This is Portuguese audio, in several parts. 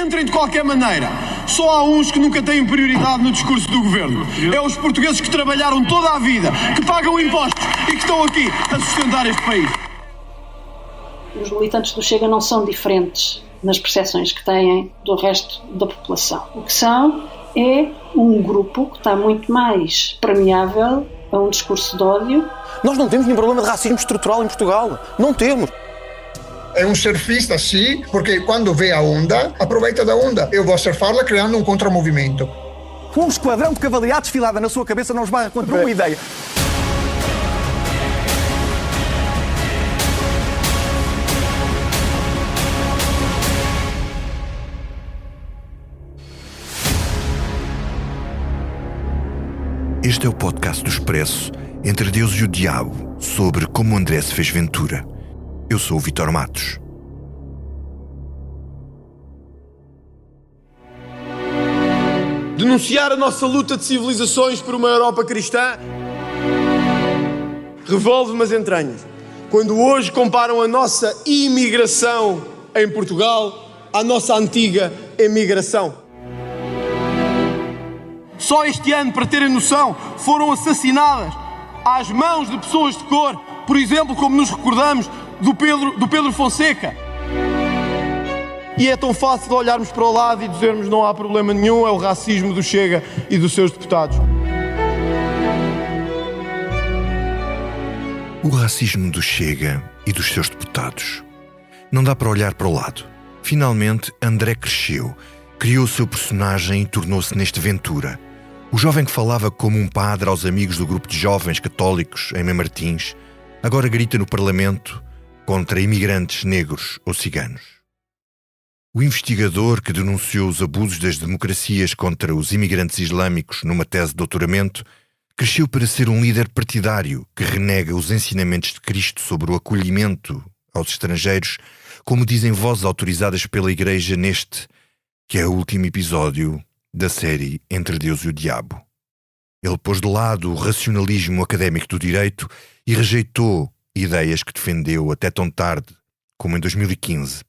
entrem de qualquer maneira. Só há uns que nunca têm prioridade no discurso do governo. É os portugueses que trabalharam toda a vida, que pagam impostos e que estão aqui a sustentar este país. Os militantes do Chega não são diferentes nas percepções que têm do resto da população. O que são é um grupo que está muito mais permeável a um discurso de ódio. Nós não temos nenhum problema de racismo estrutural em Portugal. Não temos. É um surfista, sim, porque quando vê a onda, aproveita da onda. Eu vou surfá-la criando um contramovimento. Um esquadrão de cavalaria desfilada na sua cabeça não esbarra contra uma ideia. Este é o podcast do Expresso, Entre Deus e o Diabo, sobre como André se fez Ventura. Eu sou o Vítor Matos. Denunciar a nossa luta de civilizações por uma Europa cristã revolve-me as entranhas. Quando hoje comparam a nossa imigração em Portugal à nossa antiga emigração. Só este ano, para terem noção, foram assassinadas às mãos de pessoas de cor, por exemplo, como nos recordamos do Pedro Fonseca. E é tão fácil de olharmos para o lado e dizermos não há problema nenhum, é o racismo do Chega e dos seus deputados. O racismo do Chega e dos seus deputados. Não dá para olhar para o lado. Finalmente, André cresceu, criou o seu personagem e tornou-se neste Ventura. O jovem que falava como um padre aos amigos do grupo de jovens católicos em Mãe Martins, agora grita no Parlamento contra imigrantes negros ou ciganos. O investigador que denunciou os abusos das democracias contra os imigrantes islâmicos numa tese de doutoramento, cresceu para ser um líder partidário que renega os ensinamentos de Cristo sobre o acolhimento aos estrangeiros, como dizem vozes autorizadas pela Igreja neste, que é o último episódio da série Entre Deus e o Diabo. Ele pôs de lado o racionalismo académico do direito e rejeitou ideias que defendeu até tão tarde, como em 2015.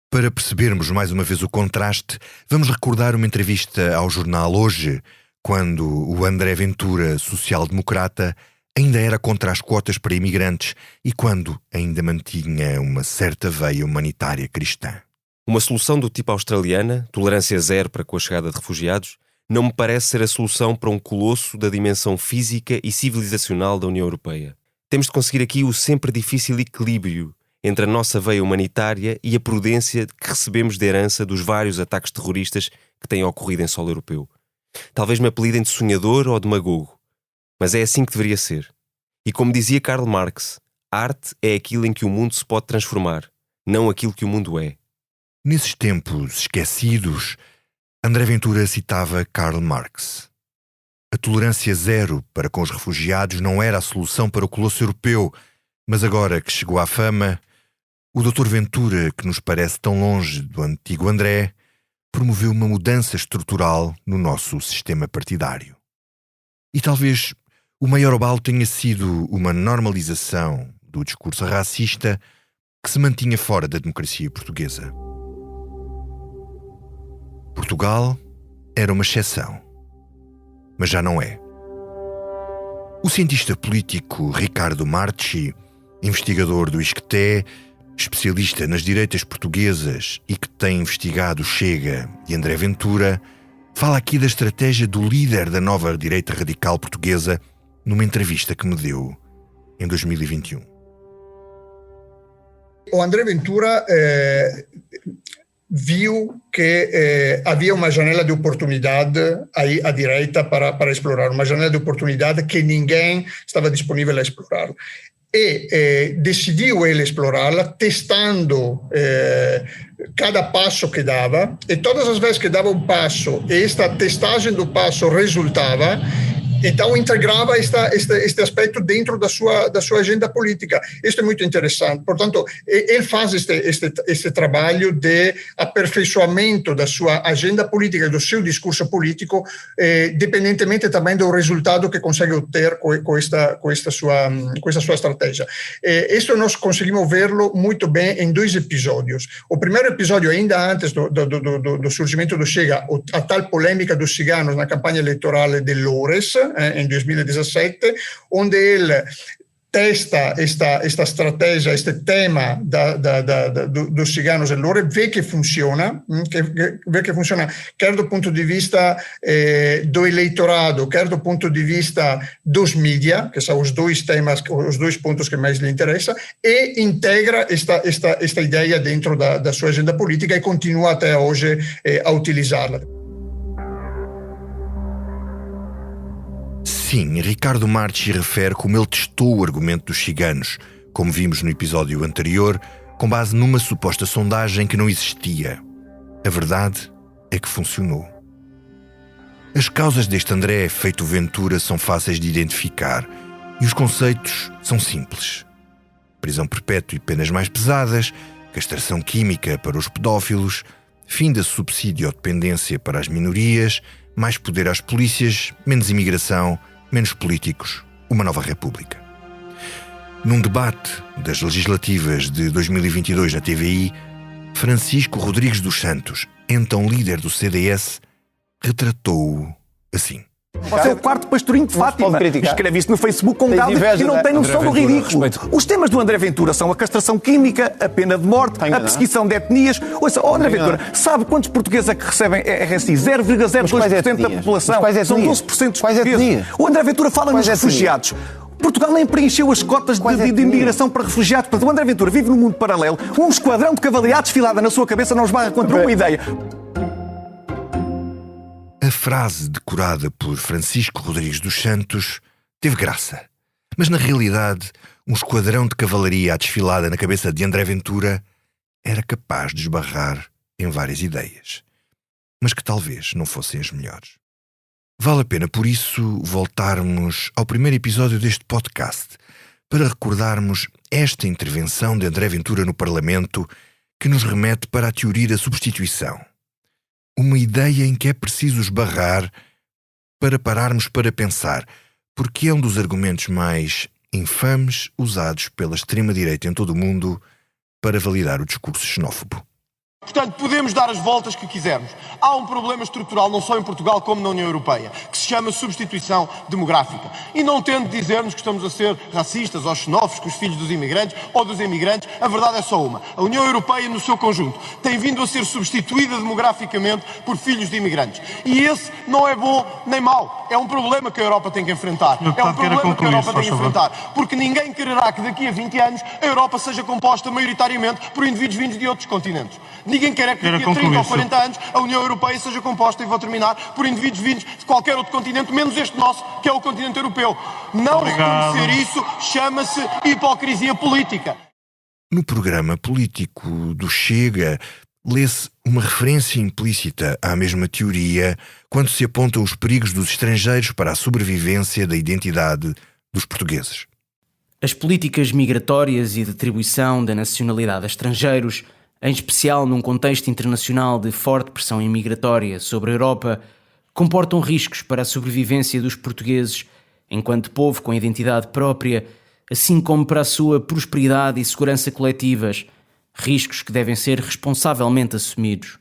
Para percebermos mais uma vez o contraste, vamos recordar uma entrevista ao jornal Hoje, quando o André Ventura, social-democrata, ainda era contra as quotas para imigrantes e quando ainda mantinha uma certa veia humanitária cristã. Uma solução do tipo australiana, tolerância zero para com a chegada de refugiados, não me parece ser a solução para um colosso da dimensão física e civilizacional da União Europeia. Temos de conseguir aqui o sempre difícil equilíbrio entre a nossa veia humanitária e a prudência que recebemos de herança dos vários ataques terroristas que têm ocorrido em solo europeu. Talvez me apelidem de sonhador ou demagogo, mas é assim que deveria ser. E como dizia Karl Marx, arte é aquilo em que o mundo se pode transformar, não aquilo que o mundo é. Nesses tempos esquecidos, André Ventura citava Karl Marx. A tolerância zero para com os refugiados não era a solução para o colosso europeu, mas agora que chegou à fama, o Dr. Ventura, que nos parece tão longe do antigo André, promoveu uma mudança estrutural no nosso sistema partidário. E talvez o maior abalo tenha sido uma normalização do discurso racista que se mantinha fora da democracia portuguesa. Portugal era uma exceção, mas já não é. O cientista político Ricardo Marchi, investigador do ISCTE, especialista nas direitas portuguesas e que tem investigado Chega e André Ventura, fala aqui da estratégia do líder da nova direita radical portuguesa numa entrevista que me deu em 2021. O André Ventura viu que havia uma janela de oportunidade aí à direita para explorar, uma janela de oportunidade que ninguém estava disponível a explorar. E decidiu ele explorá-la, testando cada passo que dava, e todas as vezes que dava um passo, e esta testagem do passo resultava, Então integrava este aspecto dentro da sua agenda política. Isso é muito interessante. Portanto, ele faz este trabalho de aperfeiçoamento da sua agenda política e do seu discurso político, dependentemente também do resultado que consegue obter com esta sua estratégia. Isso nós conseguimos verlo muito bem em 2 episódios. O primeiro episódio, ainda antes do surgimento do Chega, a tal polêmica dos ciganos na campanha eleitoral de Loures, em 2017, onde ele testa esta estratégia, este tema dos ciganos em Loures, vê que funciona, quer do ponto de vista do eleitorado, quer do ponto de vista dos mídia, que são os 2 temas, os 2 pontos que mais lhe interessam, e integra esta ideia dentro da sua agenda política e continua até hoje a utilizá-la. Sim, Ricardo Marchi refere como ele testou o argumento dos ciganos, como vimos no episódio anterior, com base numa suposta sondagem que não existia. A verdade é que funcionou. As causas deste André feito Ventura são fáceis de identificar e os conceitos são simples. Prisão perpétua e penas mais pesadas, castração química para os pedófilos, fim da subsídio ou dependência para as minorias, mais poder às polícias, menos imigração, menos políticos, uma nova república. Num debate das legislativas de 2022 na TVI, Francisco Rodrigues dos Santos, então líder do CDS, retratou-o assim. Você é o 4º pastorinho de Fátima. Escreve isso no Facebook com gado e não tem noção do ridículo. Os temas do André Ventura são a castração química, a pena de morte, a perseguição de etnias. Ouça, André Ventura, sabe quantos portugueses é que recebem RSI? 0,02% da população. São 12% dos portugueses. O André Ventura fala nos refugiados. Portugal nem preencheu as cotas de imigração para refugiados. Portanto, o André Ventura vive num mundo paralelo. Um esquadrão de cavalariçada desfilada na sua cabeça não esbarra contra uma ideia. A frase decorada por Francisco Rodrigues dos Santos teve graça. Mas, na realidade, um esquadrão de cavalaria à desfilada na cabeça de André Ventura era capaz de esbarrar em várias ideias, mas que talvez não fossem as melhores. Vale a pena, por isso, voltarmos ao primeiro episódio deste podcast para recordarmos esta intervenção de André Ventura no Parlamento que nos remete para a teoria da substituição. Uma ideia em que é preciso esbarrar para pararmos para pensar, porque é um dos argumentos mais infames usados pela extrema-direita em todo o mundo para validar o discurso xenófobo. Portanto, podemos dar as voltas que quisermos. Há um problema estrutural, não só em Portugal como na União Europeia, que se chama substituição demográfica. E não tendo de dizer-nos que estamos a ser racistas ou xenófobos com os filhos dos imigrantes ou dos imigrantes, a verdade é só uma. A União Europeia, no seu conjunto, tem vindo a ser substituída demograficamente por filhos de imigrantes. E esse não é bom nem mau. É um problema que a Europa tem que enfrentar. É um problema que a Europa tem que enfrentar. Porque ninguém quererá que daqui a 20 anos a Europa seja composta maioritariamente por indivíduos vindos de outros continentes. Ninguém quer que daqui a 30 ou 40 anos a União Europeia seja composta, e vou terminar, por indivíduos vindos de qualquer outro continente, menos este nosso, que é o continente europeu. Não reconhecer isso chama-se hipocrisia política. No programa político do Chega, lê-se uma referência implícita à mesma teoria quando se apontam os perigos dos estrangeiros para a sobrevivência da identidade dos portugueses. As políticas migratórias e de atribuição da nacionalidade a estrangeiros, em especial num contexto internacional de forte pressão imigratória sobre a Europa, comportam riscos para a sobrevivência dos portugueses enquanto povo com identidade própria, assim como para a sua prosperidade e segurança coletivas, riscos que devem ser responsavelmente assumidos.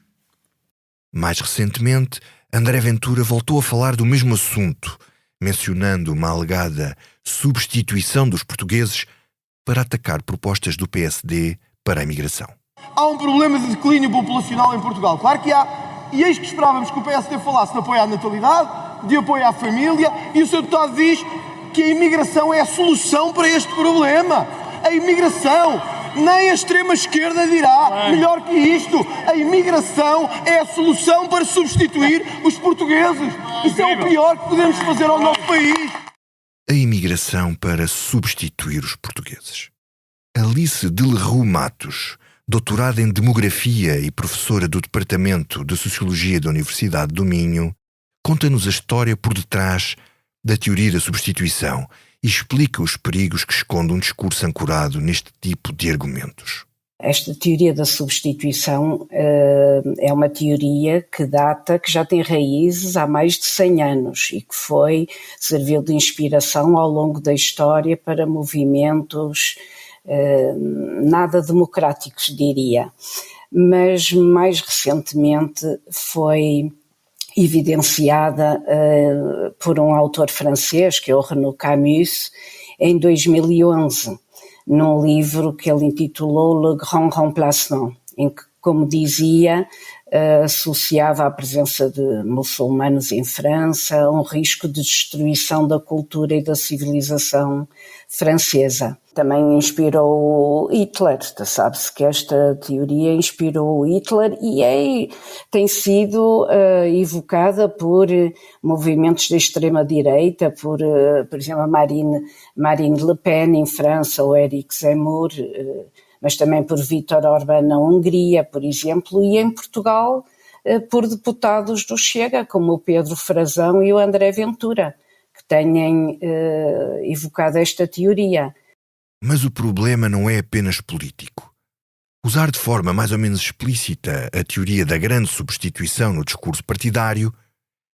Mais recentemente, André Ventura voltou a falar do mesmo assunto, mencionando uma alegada substituição dos portugueses para atacar propostas do PSD para a imigração. Há um problema de declínio populacional em Portugal. Claro que há. E eis que esperávamos que o PSD falasse de apoio à natalidade, de apoio à família, e o seu deputado diz que a imigração é a solução para este problema. A imigração, nem a extrema-esquerda dirá melhor que isto. A imigração é a solução para substituir os portugueses. Isso é o pior que podemos fazer ao nosso país. A imigração para substituir os portugueses. Alice de Leroux Matos, doutorada em Demografia e professora do Departamento de Sociologia da Universidade do Minho, conta-nos a história por detrás da teoria da substituição e explica os perigos que esconde um discurso ancorado neste tipo de argumentos. Esta teoria da substituição é uma teoria que já tem raízes há mais de 100 anos e que serviu de inspiração ao longo da história para movimentos nada democráticos, diria. Mas mais recentemente foi evidenciada por um autor francês, que é o Renaud Camus, em 2011. Num livro que ele intitulou Le Grand Remplacement, em que, como dizia, associava a presença de muçulmanos em França a um risco de destruição da cultura e da civilização francesa. Também inspirou Hitler, sabe-se que esta teoria inspirou Hitler e tem sido evocada por movimentos da extrema-direita, por exemplo, a Marine Le Pen em França, ou Éric Zemmour, mas também por Viktor Orbán na Hungria, por exemplo, e em Portugal por deputados do Chega, como o Pedro Frazão e o André Ventura, que têm evocado esta teoria. Mas o problema não é apenas político. Usar de forma mais ou menos explícita a teoria da grande substituição no discurso partidário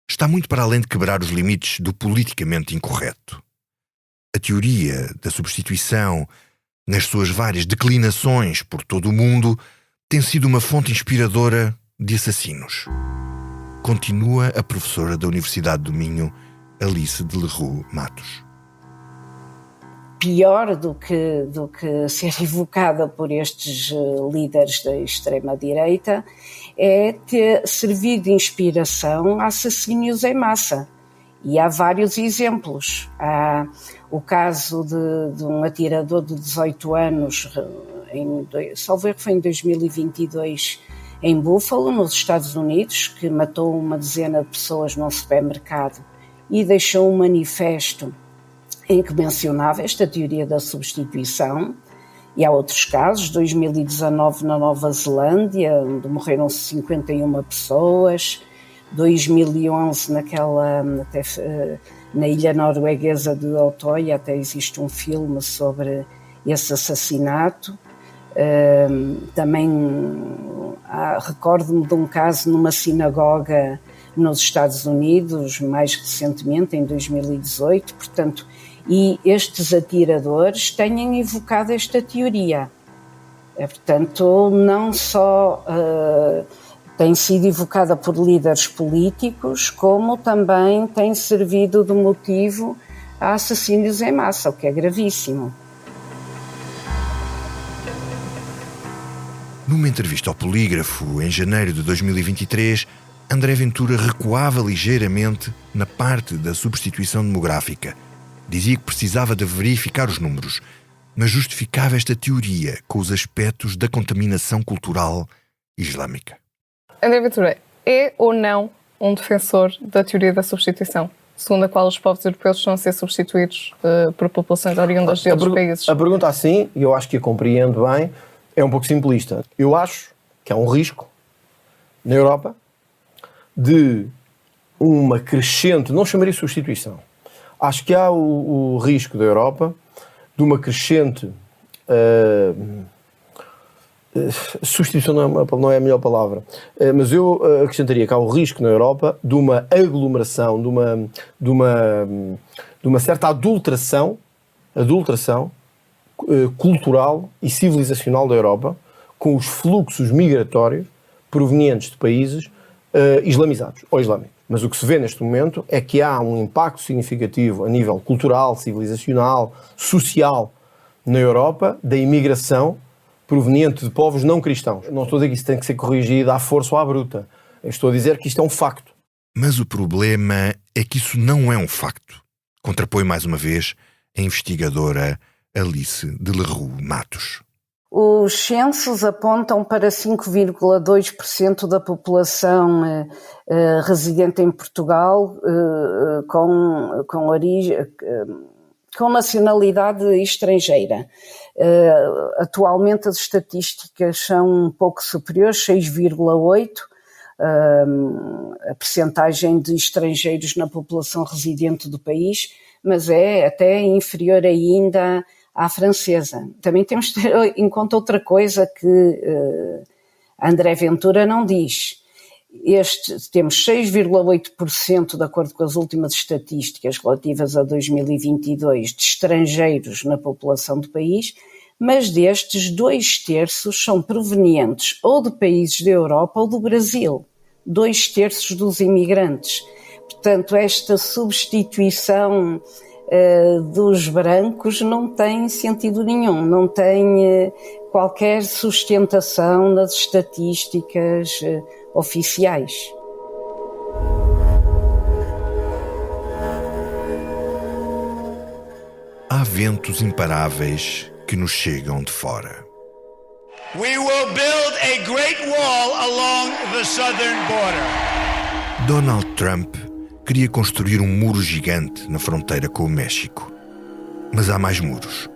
está muito para além de quebrar os limites do politicamente incorreto. A teoria da substituição, nas suas várias declinações por todo o mundo, tem sido uma fonte inspiradora de assassinos. Continua a professora da Universidade do Minho, Alice de Leroux Matos. Pior do que ser evocada por estes líderes da extrema-direita é ter servido de inspiração a assassínios em massa. E há vários exemplos. Há o caso de um atirador de 18 anos, salvo erro foi em 2022, em Buffalo, nos Estados Unidos, que matou uma dezena de pessoas num supermercado e deixou um manifesto em que mencionava esta teoria da substituição. E há outros casos, 2019 na Nova Zelândia, onde morreram 51 pessoas, 2011 na ilha norueguesa de Otoia, até existe um filme sobre esse assassinato. Também recordo-me de um caso numa sinagoga nos Estados Unidos, mais recentemente, em 2018, portanto, e estes atiradores têm evocado esta teoria. Portanto, não só tem sido evocada por líderes políticos, como também tem servido de motivo a assassínios em massa, o que é gravíssimo. Numa entrevista ao Polígrafo, em janeiro de 2023, André Ventura recuava ligeiramente na parte da substituição demográfica. Dizia que precisava de verificar os números, mas justificava esta teoria com os aspectos da contaminação cultural islâmica. André Ventura é ou não um defensor da teoria da substituição, segundo a qual os povos europeus estão a ser substituídos por populações oriundas de outros países? A pergunta assim, e eu acho que a compreendo bem, é um pouco simplista. Eu acho que há um risco na Europa de uma crescente, não chamaria substituição, acho que há o risco da Europa de uma crescente substituição não é a melhor palavra, mas eu acrescentaria que há o risco na Europa de uma aglomeração, de uma certa adulteração cultural e civilizacional da Europa, com os fluxos migratórios provenientes de países islamizados ou islâmicos. Mas o que se vê neste momento é que há um impacto significativo a nível cultural, civilizacional, social na Europa da imigração proveniente de povos não cristãos. Não estou a dizer que isso tem que ser corrigido à força ou à bruta. Eu estou a dizer que isto é um facto. Mas o problema é que isso não é um facto. Contrapõe mais uma vez a investigadora Alice de Leroux Matos. Os censos apontam para 5,2% da população residente em Portugal com origem, com nacionalidade estrangeira. Atualmente as estatísticas são um pouco superiores, 6,8%. a percentagem de estrangeiros na população residente do país, mas é até inferior ainda à francesa. Também temos de ter em conta outra coisa que André Ventura não diz. Temos 6,8%, de acordo com as últimas estatísticas relativas a 2022, de estrangeiros na população do país, mas destes 2/3 são provenientes ou de países da Europa ou do Brasil. 2/3 dos imigrantes. Portanto, esta substituição dos brancos não tem sentido nenhum, não tem qualquer sustentação nas estatísticas oficiais. Há ventos imparáveis que nos chegam de fora. We will build a great wall along the southern border. Donald Trump queria construir um muro gigante na fronteira com o México. Mas há mais muros.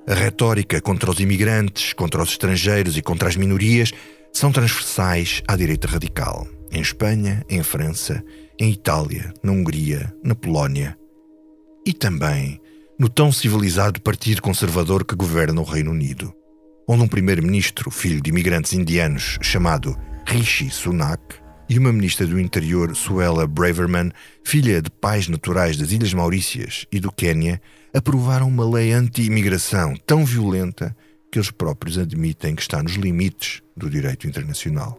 A retórica contra os imigrantes, contra os estrangeiros e contra as minorias são transversais à direita radical. Em Espanha, em França, em Itália, na Hungria, na Polónia e também no tão civilizado Partido Conservador que governa o Reino Unido, onde um primeiro-ministro, filho de imigrantes indianos, chamado Rishi Sunak, e uma ministra do Interior, Suella Braverman, filha de pais naturais das Ilhas Maurícias e do Quénia, aprovaram uma lei anti-imigração tão violenta que eles próprios admitem que está nos limites do direito internacional.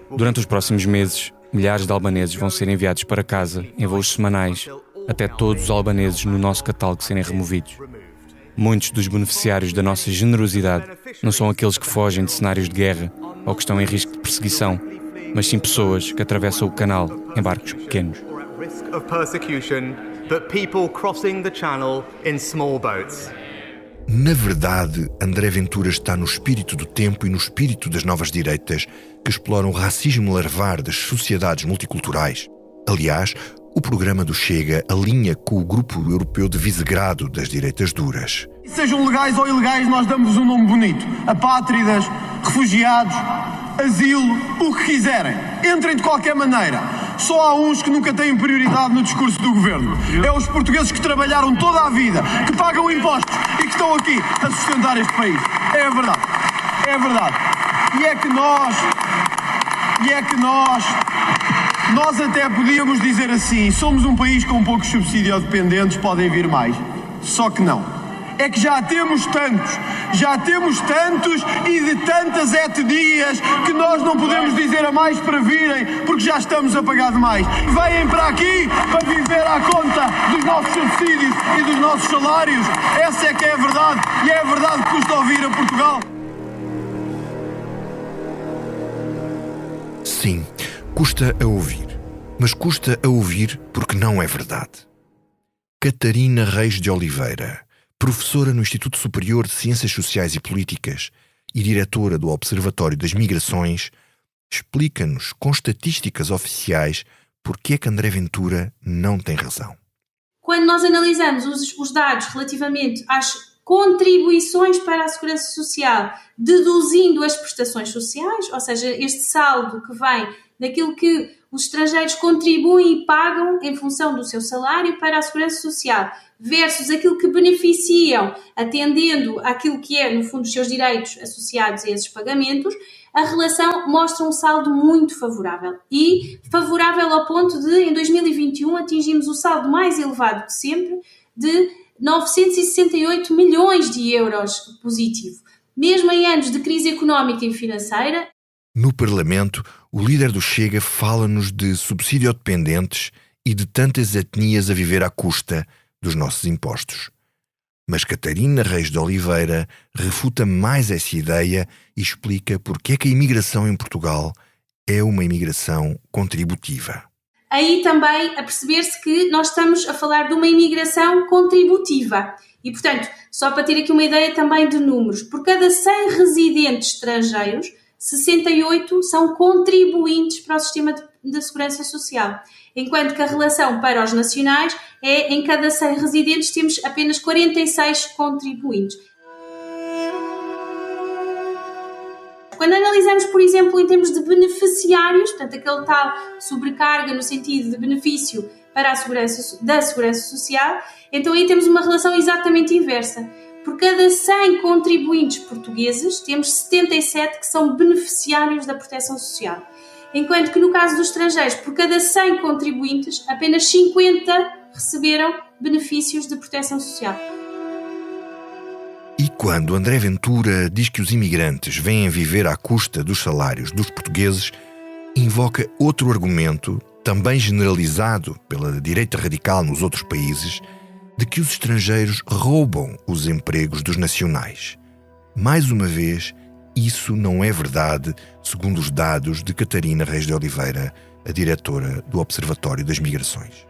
Durante os próximos meses, milhares de albaneses vão ser enviados para casa em voos semanais, até todos os albaneses no nosso catálogo serem removidos. Muitos dos beneficiários da nossa generosidade não são aqueles que fogem de cenários de guerra ou que estão em risco de perseguição, mas sim pessoas que atravessam o canal em barcos pequenos. Na verdade, André Ventura está no espírito do tempo e no espírito das novas direitas que exploram o racismo larvar das sociedades multiculturais. Aliás, o programa do Chega alinha com o Grupo Europeu de Visegrado das direitas duras. Sejam legais ou ilegais, nós damos um nome bonito. Apátridas, refugiados, asilo, o que quiserem. Entrem de qualquer maneira. Só há uns que nunca têm prioridade no discurso do governo. É os portugueses que trabalharam toda a vida, que pagam impostos e que estão aqui a sustentar este país. É a verdade. É a verdade. E é que nós até podíamos dizer assim, somos um país com poucos subsidiodependentes, podem vir mais. Só que não. É que já temos tantos e de tantas etnias que nós não podemos dizer a mais para virem, porque já estamos a pagar demais. Vêm para aqui para viver à conta dos nossos subsídios e dos nossos salários. Essa é que é a verdade, e é a verdade que custa ouvir a Portugal. Sim, custa a ouvir, mas custa a ouvir porque não é verdade. Catarina Reis de Oliveira, professora no Instituto Superior de Ciências Sociais e Políticas e diretora do Observatório das Migrações, explica-nos com estatísticas oficiais porque é que André Ventura não tem razão. Quando nós analisamos os dados relativamente às contribuições para a segurança social, deduzindo as prestações sociais, ou seja, este saldo que vem daquilo que os estrangeiros contribuem e pagam em função do seu salário para a segurança social, versus aquilo que beneficiam atendendo àquilo que é, no fundo, os seus direitos associados a esses pagamentos, a relação mostra um saldo muito favorável. E favorável ao ponto de, em 2021, atingimos o saldo mais elevado de sempre, de 968 milhões de euros positivo. Mesmo em anos de crise económica e financeira. No Parlamento, o líder do Chega fala-nos de subsidiodependentes e de tantas etnias a viver à custa dos nossos impostos. Mas Catarina Reis de Oliveira refuta mais essa ideia e explica porque é que a imigração em Portugal é uma imigração contributiva. Aí também a perceber-se que nós estamos a falar de uma imigração contributiva. E, portanto, só para ter aqui uma ideia também de números, por cada 100 residentes estrangeiros, 68 são contribuintes para o sistema de segurança social. Enquanto que a relação para os nacionais é, em cada 100 residentes, temos apenas 46 contribuintes. Quando analisamos, por exemplo, em termos de beneficiários, portanto, aquele tal sobrecarga no sentido de benefício para a segurança social, então aí temos uma relação exatamente inversa. Por cada 100 contribuintes portugueses, temos 77 que são beneficiários da proteção social. Enquanto que no caso dos estrangeiros, por cada 100 contribuintes, apenas 50 receberam benefícios de proteção social. E quando André Ventura diz que os imigrantes vêm viver à custa dos salários dos portugueses, invoca outro argumento, também generalizado pela direita radical nos outros países, de que os estrangeiros roubam os empregos dos nacionais. Mais uma vez, isso não é verdade, segundo os dados de Catarina Reis de Oliveira, a diretora do Observatório das Migrações.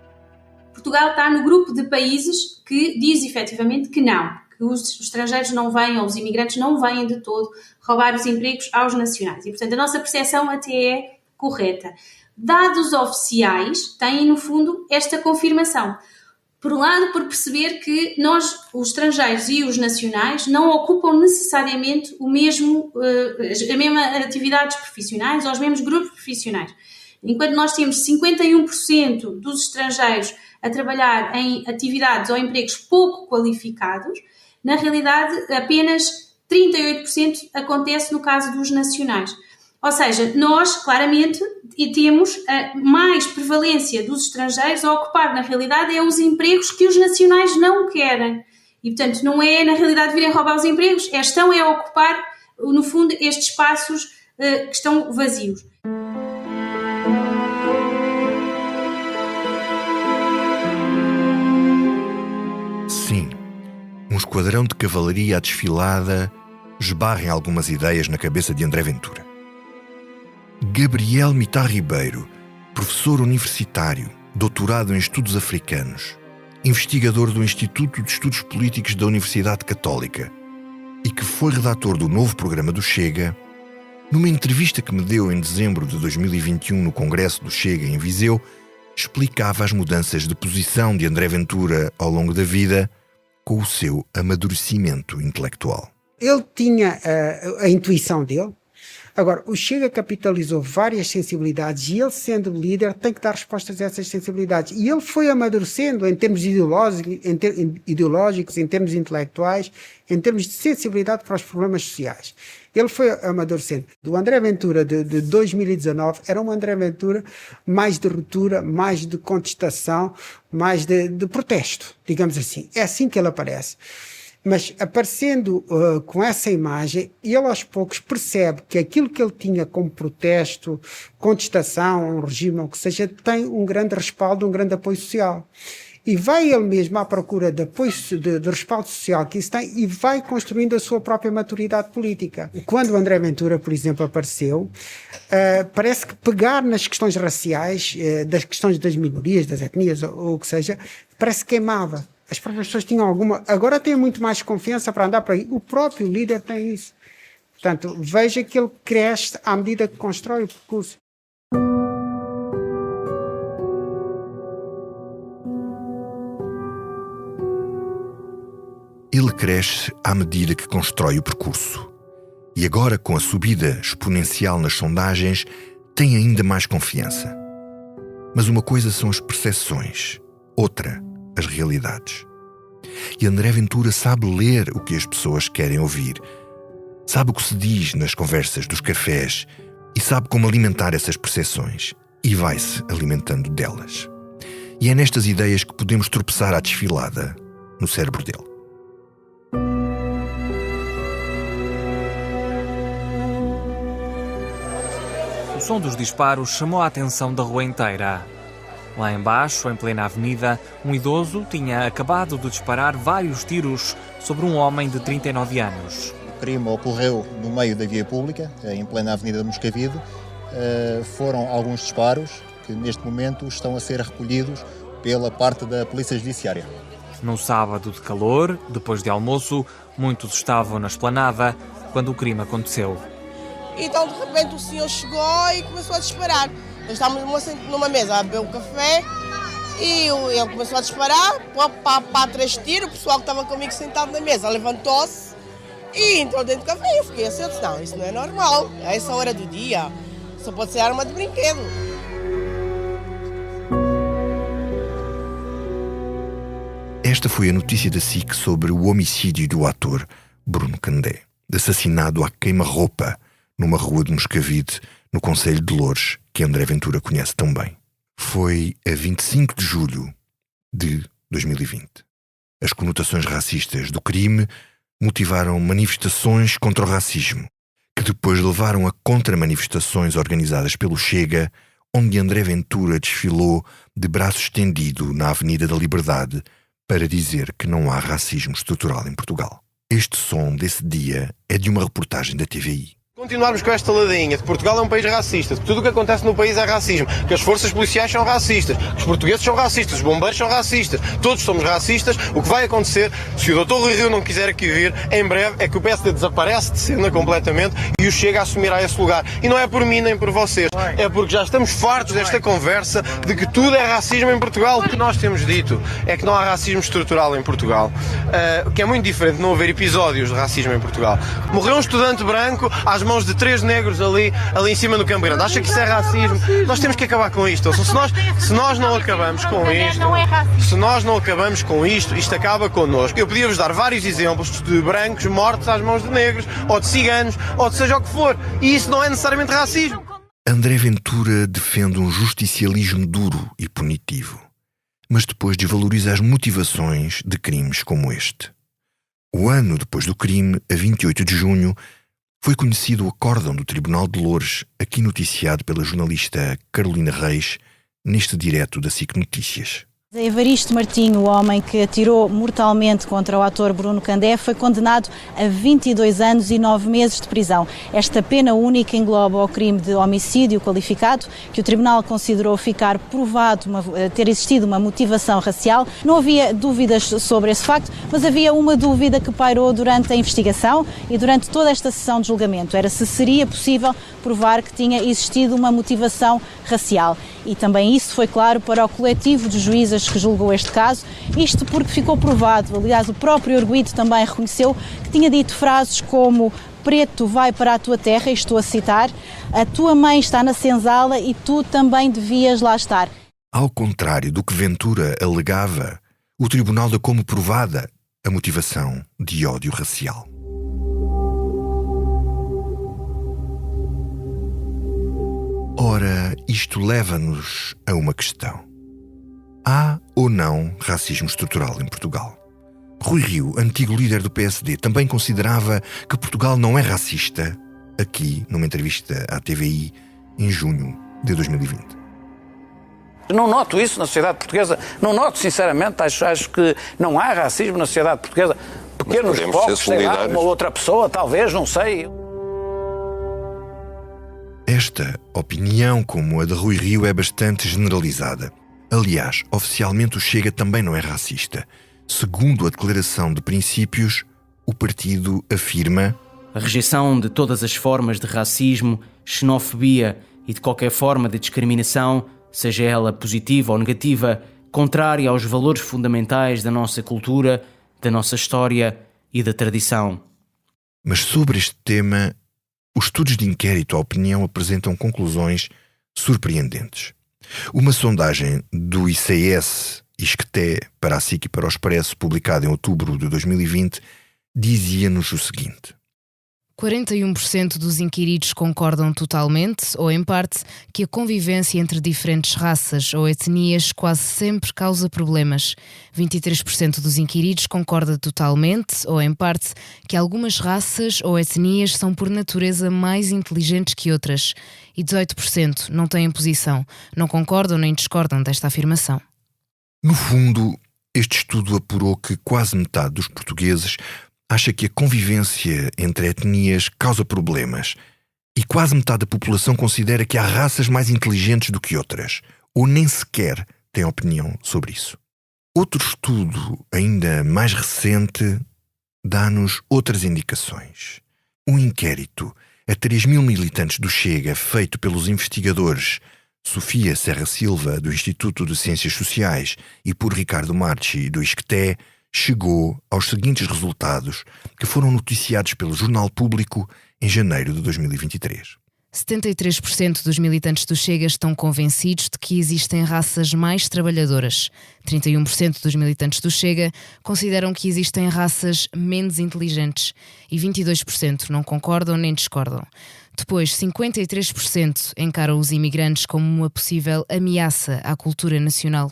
Portugal está no grupo de países que diz efetivamente que não, que os estrangeiros não vêm, ou os imigrantes não vêm de todo roubar os empregos aos nacionais. E, portanto, a nossa percepção até é correta. Dados oficiais têm, no fundo, esta confirmação. Por um lado, por perceber que nós, os estrangeiros e os nacionais, não ocupam necessariamente as mesmas atividades profissionais ou os mesmos grupos profissionais. Enquanto nós temos 51% dos estrangeiros a trabalhar em atividades ou empregos pouco qualificados, na realidade apenas 38% acontece no caso dos nacionais. Ou seja, nós claramente temos mais prevalência dos estrangeiros a ocupar, na realidade, os empregos que os nacionais não querem. E, portanto, não é, na realidade, virem roubar os empregos, estão a ocupar, no fundo, estes espaços que estão vazios. Sim, um esquadrão de cavalaria à desfilada esbarra em algumas ideias na cabeça de André Ventura. Gabriel Mitar Ribeiro, professor universitário, doutorado em estudos africanos, investigador do Instituto de Estudos Políticos da Universidade Católica e que foi redator do novo programa do Chega, numa entrevista que me deu em dezembro de 2021 no Congresso do Chega em Viseu, explicava as mudanças de posição de André Ventura ao longo da vida com o seu amadurecimento intelectual. Ele tinha a intuição dele. Agora, o Chega capitalizou várias sensibilidades e ele, sendo líder, tem que dar respostas a essas sensibilidades. E ele foi amadurecendo em termos ideológicos, em termos intelectuais, em termos de sensibilidade para os problemas sociais. Ele foi amadurecendo. O André Ventura de 2019 era um André Ventura mais de ruptura, mais de contestação, mais de protesto, digamos assim. É assim que ele aparece. Mas aparecendo com essa imagem, ele aos poucos percebe que aquilo que ele tinha como protesto, contestação, um regime, ou o que seja, tem um grande respaldo, um grande apoio social. E vai ele mesmo à procura de apoio, de respaldo social que isso tem e vai construindo a sua própria maturidade política. Quando o André Ventura, por exemplo, apareceu, parece que pegar nas questões raciais, das questões das minorias, das etnias, ou o que seja, parece que queimava. As próprias pessoas tinham alguma... Agora têm muito mais confiança para andar por aí. O próprio líder tem isso. Portanto, veja que ele cresce à medida que constrói o percurso. Ele cresce à medida que constrói o percurso. E agora, com a subida exponencial nas sondagens, tem ainda mais confiança. Mas uma coisa são as percepções, outra, as realidades. E André Ventura sabe ler o que as pessoas querem ouvir, sabe o que se diz nas conversas dos cafés e sabe como alimentar essas percepções e vai-se alimentando delas. E é nestas ideias que podemos tropeçar à desfilada no cérebro dele. O som dos disparos chamou a atenção da rua inteira. Lá embaixo, em plena avenida, um idoso tinha acabado de disparar vários tiros sobre um homem de 39 anos. O crime ocorreu no meio da via pública, em plena avenida de Moscavide. Foram alguns disparos que neste momento estão a ser recolhidos pela parte da Polícia Judiciária. Num sábado de calor, depois de almoço, muitos estavam na esplanada quando o crime aconteceu. Então, de repente, o senhor chegou e começou a disparar. Nós estávamos numa mesa a beber um café e ele começou a disparar para 3 tiros. O pessoal que estava comigo sentado na mesa levantou-se E entrou dentro do café e eu fiquei assim, eu disse, não, isso não é normal. A essa hora do dia, só pode ser arma de brinquedo. Esta foi a notícia da SIC sobre o homicídio do ator Bruno Candé, assassinado à queima-roupa numa rua de Moscavide, no concelho de Loures, que André Ventura conhece tão bem. Foi a 25 de julho de 2020. As conotações racistas do crime motivaram manifestações contra o racismo, que depois levaram a contra-manifestações organizadas pelo Chega, onde André Ventura desfilou de braço estendido na Avenida da Liberdade para dizer que não há racismo estrutural em Portugal. Este som desse dia é de uma reportagem da TVI. Continuarmos com esta ladinha de Portugal é um país racista, que tudo o que acontece no país é racismo, que as forças policiais são racistas, que os portugueses são racistas, os bombeiros são racistas, todos somos racistas. O que vai acontecer, se o Dr. Rui Rio não quiser aqui vir, em breve é que o PSD desaparece de cena completamente e o Chega assumirá esse lugar. E não é por mim nem por vocês, é porque já estamos fartos desta conversa de que tudo é racismo em Portugal. O que nós temos dito é que não há racismo estrutural em Portugal, que é muito diferente de não haver episódios de racismo em Portugal. Morreu um estudante branco às mãos de 3 negros ali em cima do Campo Grande. Acha que isso é racismo? Nós temos que acabar com isto. Se nós não acabamos com isto, isto acaba connosco. Eu podia-vos dar vários exemplos de brancos mortos às mãos de negros, ou de ciganos, ou de seja o que for. E isso não é necessariamente racismo. André Ventura defende um justicialismo duro e punitivo, mas depois desvaloriza as motivações de crimes como este. O ano depois do crime, a 28 de junho, foi conhecido o acórdão do Tribunal de Loures, aqui noticiado pela jornalista Carolina Reis, neste direto da SIC Notícias. Evaristo Martinho, o homem que atirou mortalmente contra o ator Bruno Candé, foi condenado a 22 anos e 9 meses de prisão. Esta pena única engloba o crime de homicídio qualificado, que o Tribunal considerou ficar provado ter existido uma motivação racial. Não havia dúvidas sobre esse facto, mas havia uma dúvida que pairou durante a investigação e durante toda esta sessão de julgamento. Era se seria possível provar que tinha existido uma motivação racial. E também isso foi claro para o coletivo de juízes que julgou este caso, isto porque ficou provado, aliás o próprio arguido também reconheceu que tinha dito frases como "preto vai para a tua terra", e estou a citar, "a tua mãe está na senzala e tu também devias lá estar". Ao contrário do que Ventura alegava, o tribunal deu como provada a motivação de ódio racial. Ora, isto leva-nos a uma questão. Há ou não racismo estrutural em Portugal? Rui Rio, antigo líder do PSD, também considerava que Portugal não é racista, aqui numa entrevista à TVI em junho de 2020. Não noto isso na sociedade portuguesa, não noto sinceramente, acho que não há racismo na sociedade portuguesa. Pequenos povos, sei lá, uma outra pessoa, talvez, não sei. Esta opinião, como a de Rui Rio, é bastante generalizada. Aliás, oficialmente o Chega também não é racista. Segundo a declaração de princípios, o partido afirma: a rejeição de todas as formas de racismo, xenofobia e de qualquer forma de discriminação, seja ela positiva ou negativa, contrária aos valores fundamentais da nossa cultura, da nossa história e da tradição. Mas sobre este tema, os estudos de inquérito à opinião apresentam conclusões surpreendentes. Uma sondagem do ICS, ISCTE, para a SIC e para o Expresso, publicada em outubro de 2020, dizia-nos o seguinte: 41% dos inquiridos concordam totalmente ou em parte que a convivência entre diferentes raças ou etnias quase sempre causa problemas. 23% dos inquiridos concorda totalmente ou em parte que algumas raças ou etnias são por natureza mais inteligentes que outras. E 18% não têm posição, não concordam nem discordam desta afirmação. No fundo, este estudo apurou que quase metade dos portugueses acha que a convivência entre etnias causa problemas e quase metade da população considera que há raças mais inteligentes do que outras, ou nem sequer tem opinião sobre isso. Outro estudo, ainda mais recente, dá-nos outras indicações. Um inquérito a 3.000 militantes do Chega, feito pelos investigadores Sofia Serra Silva, do Instituto de Ciências Sociais, e por Ricardo Marchi, do ISCTE, chegou aos seguintes resultados que foram noticiados pelo Jornal Público em janeiro de 2023. 73% dos militantes do Chega estão convencidos de que existem raças mais trabalhadoras. 31% dos militantes do Chega consideram que existem raças menos inteligentes e 22% não concordam nem discordam. Depois, 53% encaram os imigrantes como uma possível ameaça à cultura nacional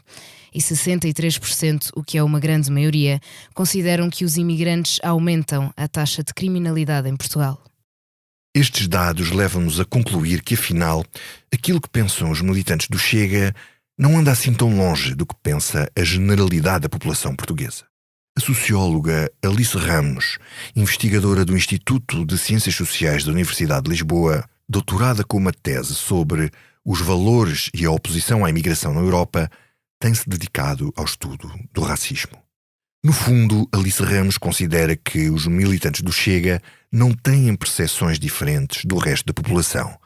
e 63%, o que é uma grande maioria, consideram que os imigrantes aumentam a taxa de criminalidade em Portugal. Estes dados levam-nos a concluir que, afinal, aquilo que pensam os militantes do Chega não anda assim tão longe do que pensa a generalidade da população portuguesa. A socióloga Alice Ramos, investigadora do Instituto de Ciências Sociais da Universidade de Lisboa, doutorada com uma tese sobre os valores e a oposição à imigração na Europa, tem-se dedicado ao estudo do racismo. No fundo, Alice Ramos considera que os militantes do Chega não têm percepções diferentes do resto da população.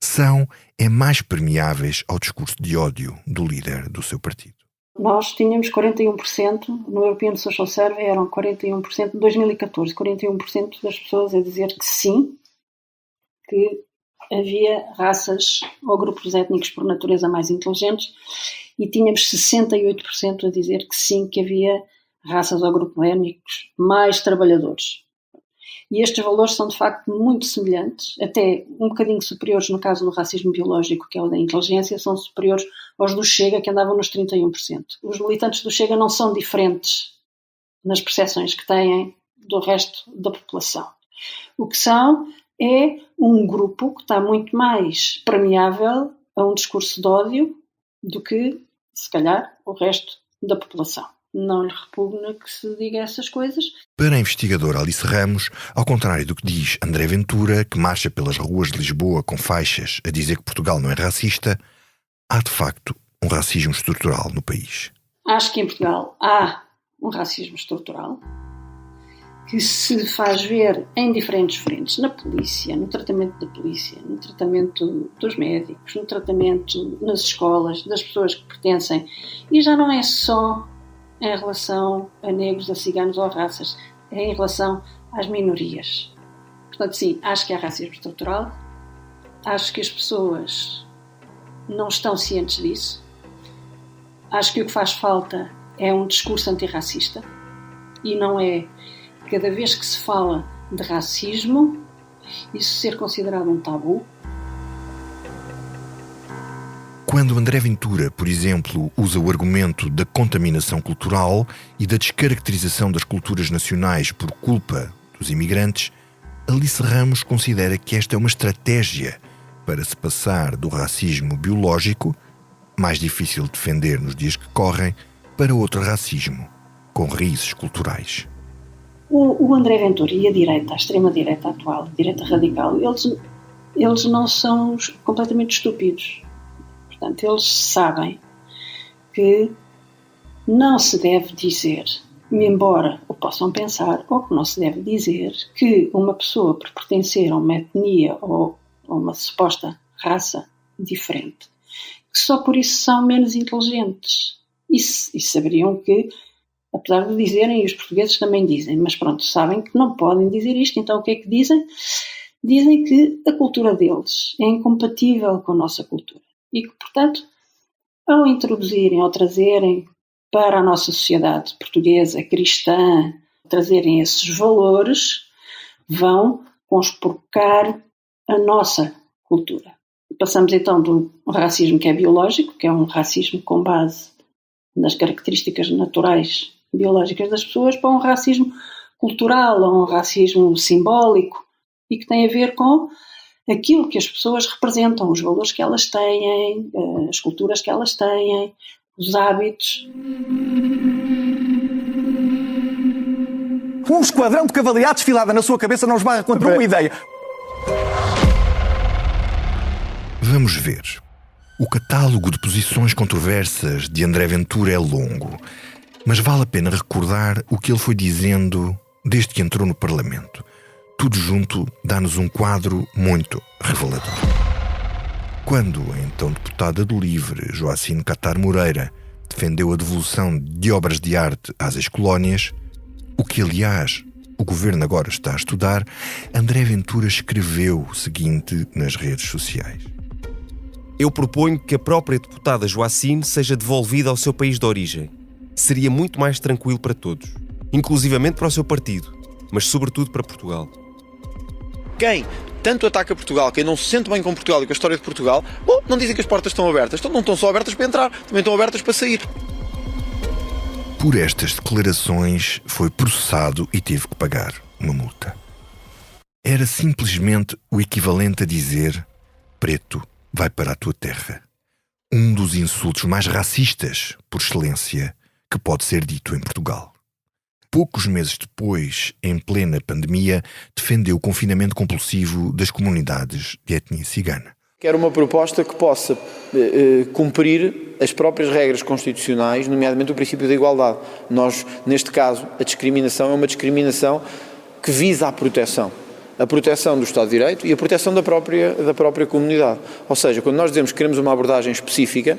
São mais permeáveis ao discurso de ódio do líder do seu partido. Nós tínhamos 41%, no European Social Survey eram 41%, em 2014, 41% das pessoas a dizer que sim, que havia raças ou grupos étnicos por natureza mais inteligentes, e tínhamos 68% a dizer que sim, que havia raças ou grupos étnicos mais trabalhadores. E estes valores são de facto muito semelhantes, até um bocadinho superiores no caso do racismo biológico, que é o da inteligência, são superiores aos do Chega, que andavam nos 31%. Os militantes do Chega não são diferentes nas percepções que têm do resto da população. O que são é um grupo que está muito mais permeável a um discurso de ódio do que, se calhar, o resto da população. Não lhe repugna que se diga essas coisas. Para a investigadora Alice Ramos, ao contrário do que diz André Ventura, que marcha pelas ruas de Lisboa com faixas a dizer que Portugal não é racista, há de facto um racismo estrutural no país. Acho que em Portugal há um racismo estrutural que se faz ver em diferentes frentes, na polícia, no tratamento da polícia, no tratamento dos médicos, no tratamento nas escolas, das pessoas que pertencem, e já não é só em relação a negros, a ciganos ou a raças, é em relação às minorias. Portanto, sim, acho que há racismo estrutural, acho que as pessoas não estão cientes disso, acho que o que faz falta é um discurso antirracista, e não é cada vez que se fala de racismo isso ser considerado um tabu. Quando André Ventura, por exemplo, usa o argumento da contaminação cultural e da descaracterização das culturas nacionais por culpa dos imigrantes, Alice Ramos considera que esta é uma estratégia para se passar do racismo biológico, mais difícil de defender nos dias que correm, para outro racismo, com raízes culturais. O André Ventura e a direita, a extrema-direita atual, a direita radical, eles não são completamente estúpidos. Portanto, eles sabem que não se deve dizer, embora o possam pensar, ou que não se deve dizer que uma pessoa por pertencer a uma etnia ou a uma suposta raça diferente, que só por isso são menos inteligentes. E saberiam que, apesar de dizerem, e os portugueses também dizem, mas pronto, sabem que não podem dizer isto, então o que é que dizem? Dizem que a cultura deles é incompatível com a nossa cultura. E que, portanto, ao introduzirem, ao trazerem para a nossa sociedade portuguesa, cristã, trazerem esses valores, vão conspurcar a nossa cultura. Passamos então do racismo que é biológico, que é um racismo com base nas características naturais biológicas das pessoas, para um racismo cultural, ou um racismo simbólico, e que tem a ver com aquilo que as pessoas representam, os valores que elas têm, as culturas que elas têm, os hábitos. Um esquadrão de cavalaria desfilada na sua cabeça não esbarra contra uma ideia. Vamos ver. O catálogo de posições controversas de André Ventura é longo, mas vale a pena recordar o que ele foi dizendo desde que entrou no Parlamento. Tudo junto dá-nos um quadro muito revelador. Quando a então deputada do LIVRE, Joacine Catar Moreira, defendeu a devolução de obras de arte às ex-colónias, O que, aliás, o governo agora está a estudar, André Ventura escreveu o seguinte nas redes sociais. Eu proponho que a própria deputada Joacine seja devolvida ao seu país de origem. Seria muito mais tranquilo para todos, inclusivamente para o seu partido, mas sobretudo para Portugal. Quem tanto ataca Portugal, quem não se sente bem com Portugal e com a história de Portugal, bom, não dizem que as portas estão abertas. Então não estão só abertas para entrar, também estão abertas para sair. Por estas declarações foi processado e teve que pagar uma multa. Era simplesmente o equivalente a dizer: preto, vai para a tua terra. Um dos insultos mais racistas, por excelência, que pode ser dito em Portugal. Poucos meses depois, em plena pandemia, defendeu o confinamento compulsivo das comunidades de etnia cigana. Quero uma proposta que possa cumprir as próprias regras constitucionais, nomeadamente o princípio da igualdade. Nós, neste caso, a discriminação é uma discriminação que visa a proteção do Estado de Direito e a proteção da própria comunidade. Ou seja, quando nós dizemos que queremos uma abordagem específica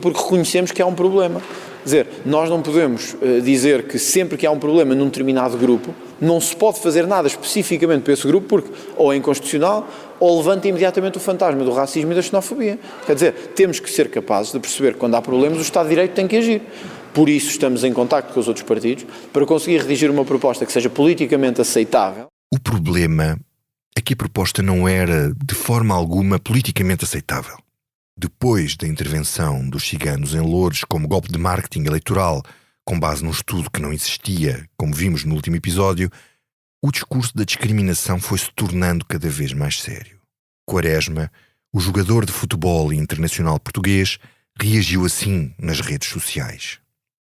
porque reconhecemos que há um problema. Quer dizer, nós não podemos dizer que sempre que há um problema num determinado grupo, não se pode fazer nada especificamente para esse grupo, porque ou é inconstitucional ou levanta imediatamente o fantasma do racismo e da xenofobia. Quer dizer, temos que ser capazes de perceber que quando há problemas o Estado de Direito tem que agir. Por isso estamos em contacto com os outros partidos para conseguir redigir uma proposta que seja politicamente aceitável. O problema é que a proposta não era, de forma alguma, politicamente aceitável. Depois da intervenção dos ciganos em Loures como golpe de marketing eleitoral, com base num estudo que não existia, como vimos no último episódio, o discurso da discriminação foi-se tornando cada vez mais sério. Quaresma, o jogador de futebol internacional português, reagiu assim nas redes sociais.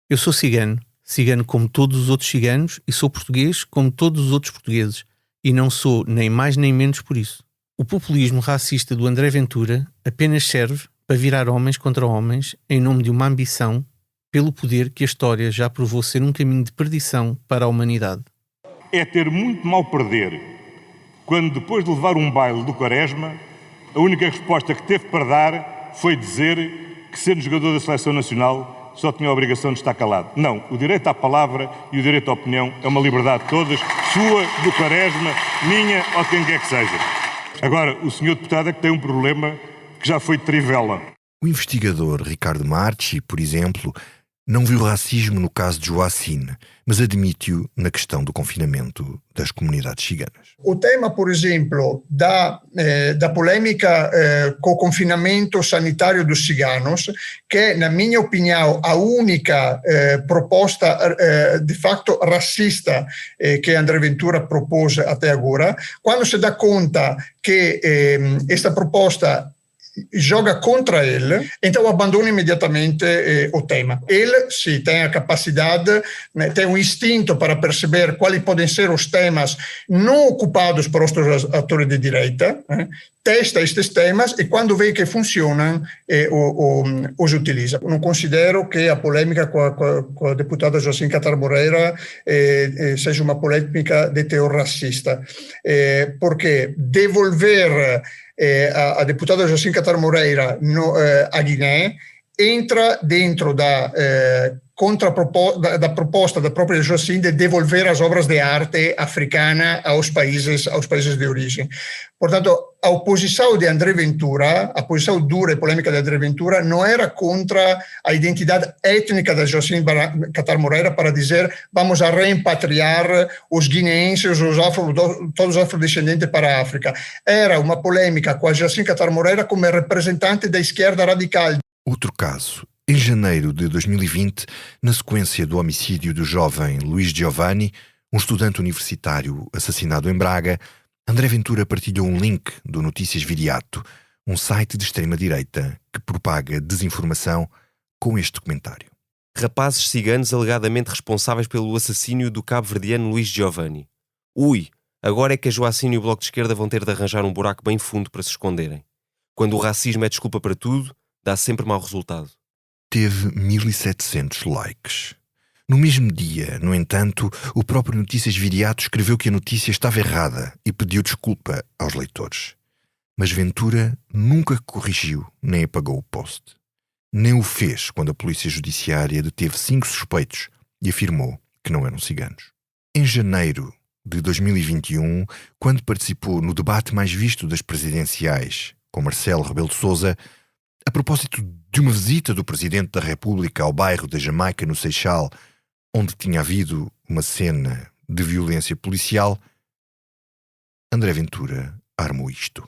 Eu sou cigano como todos os outros ciganos, e sou português como todos os outros portugueses, e não sou nem mais nem menos por isso. O populismo racista do André Ventura apenas serve para virar homens contra homens em nome de uma ambição pelo poder que a história já provou ser um caminho de perdição para a humanidade. É ter muito mal perder quando, depois de levar um baile do Quaresma, a única resposta que teve para dar foi dizer que, sendo jogador da Seleção Nacional, só tinha a obrigação de estar calado. Não, o direito à palavra e o direito à opinião é uma liberdade de todas, sua, do Quaresma, minha ou quem quer que seja. Agora, o senhor deputado é que tem um problema que já foi de trivela. O investigador Ricardo Marchi, por exemplo, não viu racismo no caso de Joacine, mas admite-o na questão do confinamento das comunidades ciganas. O tema, por exemplo, da polêmica com o confinamento sanitário dos ciganos, que é, na minha opinião, a única proposta de facto racista que André Ventura propôs até agora, quando se dá conta que esta proposta joga contra ele, então abandona imediatamente o tema. Ele, sim, tem a capacidade, tem um instinto para perceber quais podem ser os temas não ocupados por outros atores de direita, testa estes temas e quando vê que funcionam, os utiliza. Não considero que a polêmica com a deputada Joacine Catar Moreira seja uma polêmica de teor racista, porque devolver a deputada Joacine Catar Moreira a Guiné entra dentro da proposta da própria Joacine de devolver as obras de arte africana aos países de origem. Portanto, a oposição de André Ventura, a posição dura e polêmica de André Ventura, não era contra a identidade étnica da Joacine Catar Moreira para dizer vamos a reempatriar os guineenses, todos os afrodescendentes para a África. Era uma polêmica com a Joacine Catar Moreira como representante da esquerda radical. Outro caso. Em janeiro de 2020, na sequência do homicídio do jovem Luís Giovanni, um estudante universitário assassinado em Braga, André Ventura partilhou um link do Notícias Viriato, um site de extrema-direita que propaga desinformação, com este comentário. Rapazes ciganos alegadamente responsáveis pelo assassínio do cabo-verdiano Luís Giovanni. Ui, agora é que a Joacine e o Bloco de Esquerda vão ter de arranjar um buraco bem fundo para se esconderem. Quando o racismo é desculpa para tudo, dá sempre mau resultado. Teve 1.700 likes. No mesmo dia, no entanto, o próprio Notícias Viriato escreveu que a notícia estava errada e pediu desculpa aos leitores. Mas Ventura nunca corrigiu nem apagou o post. Nem o fez quando a Polícia Judiciária deteve 5 suspeitos e afirmou que não eram ciganos. Em janeiro de 2021, quando participou no debate mais visto das presidenciais com Marcelo Rebelo de Sousa, a propósito de uma visita do Presidente da República ao bairro da Jamaica, no Seixal, onde tinha havido uma cena de violência policial, André Ventura armou isto.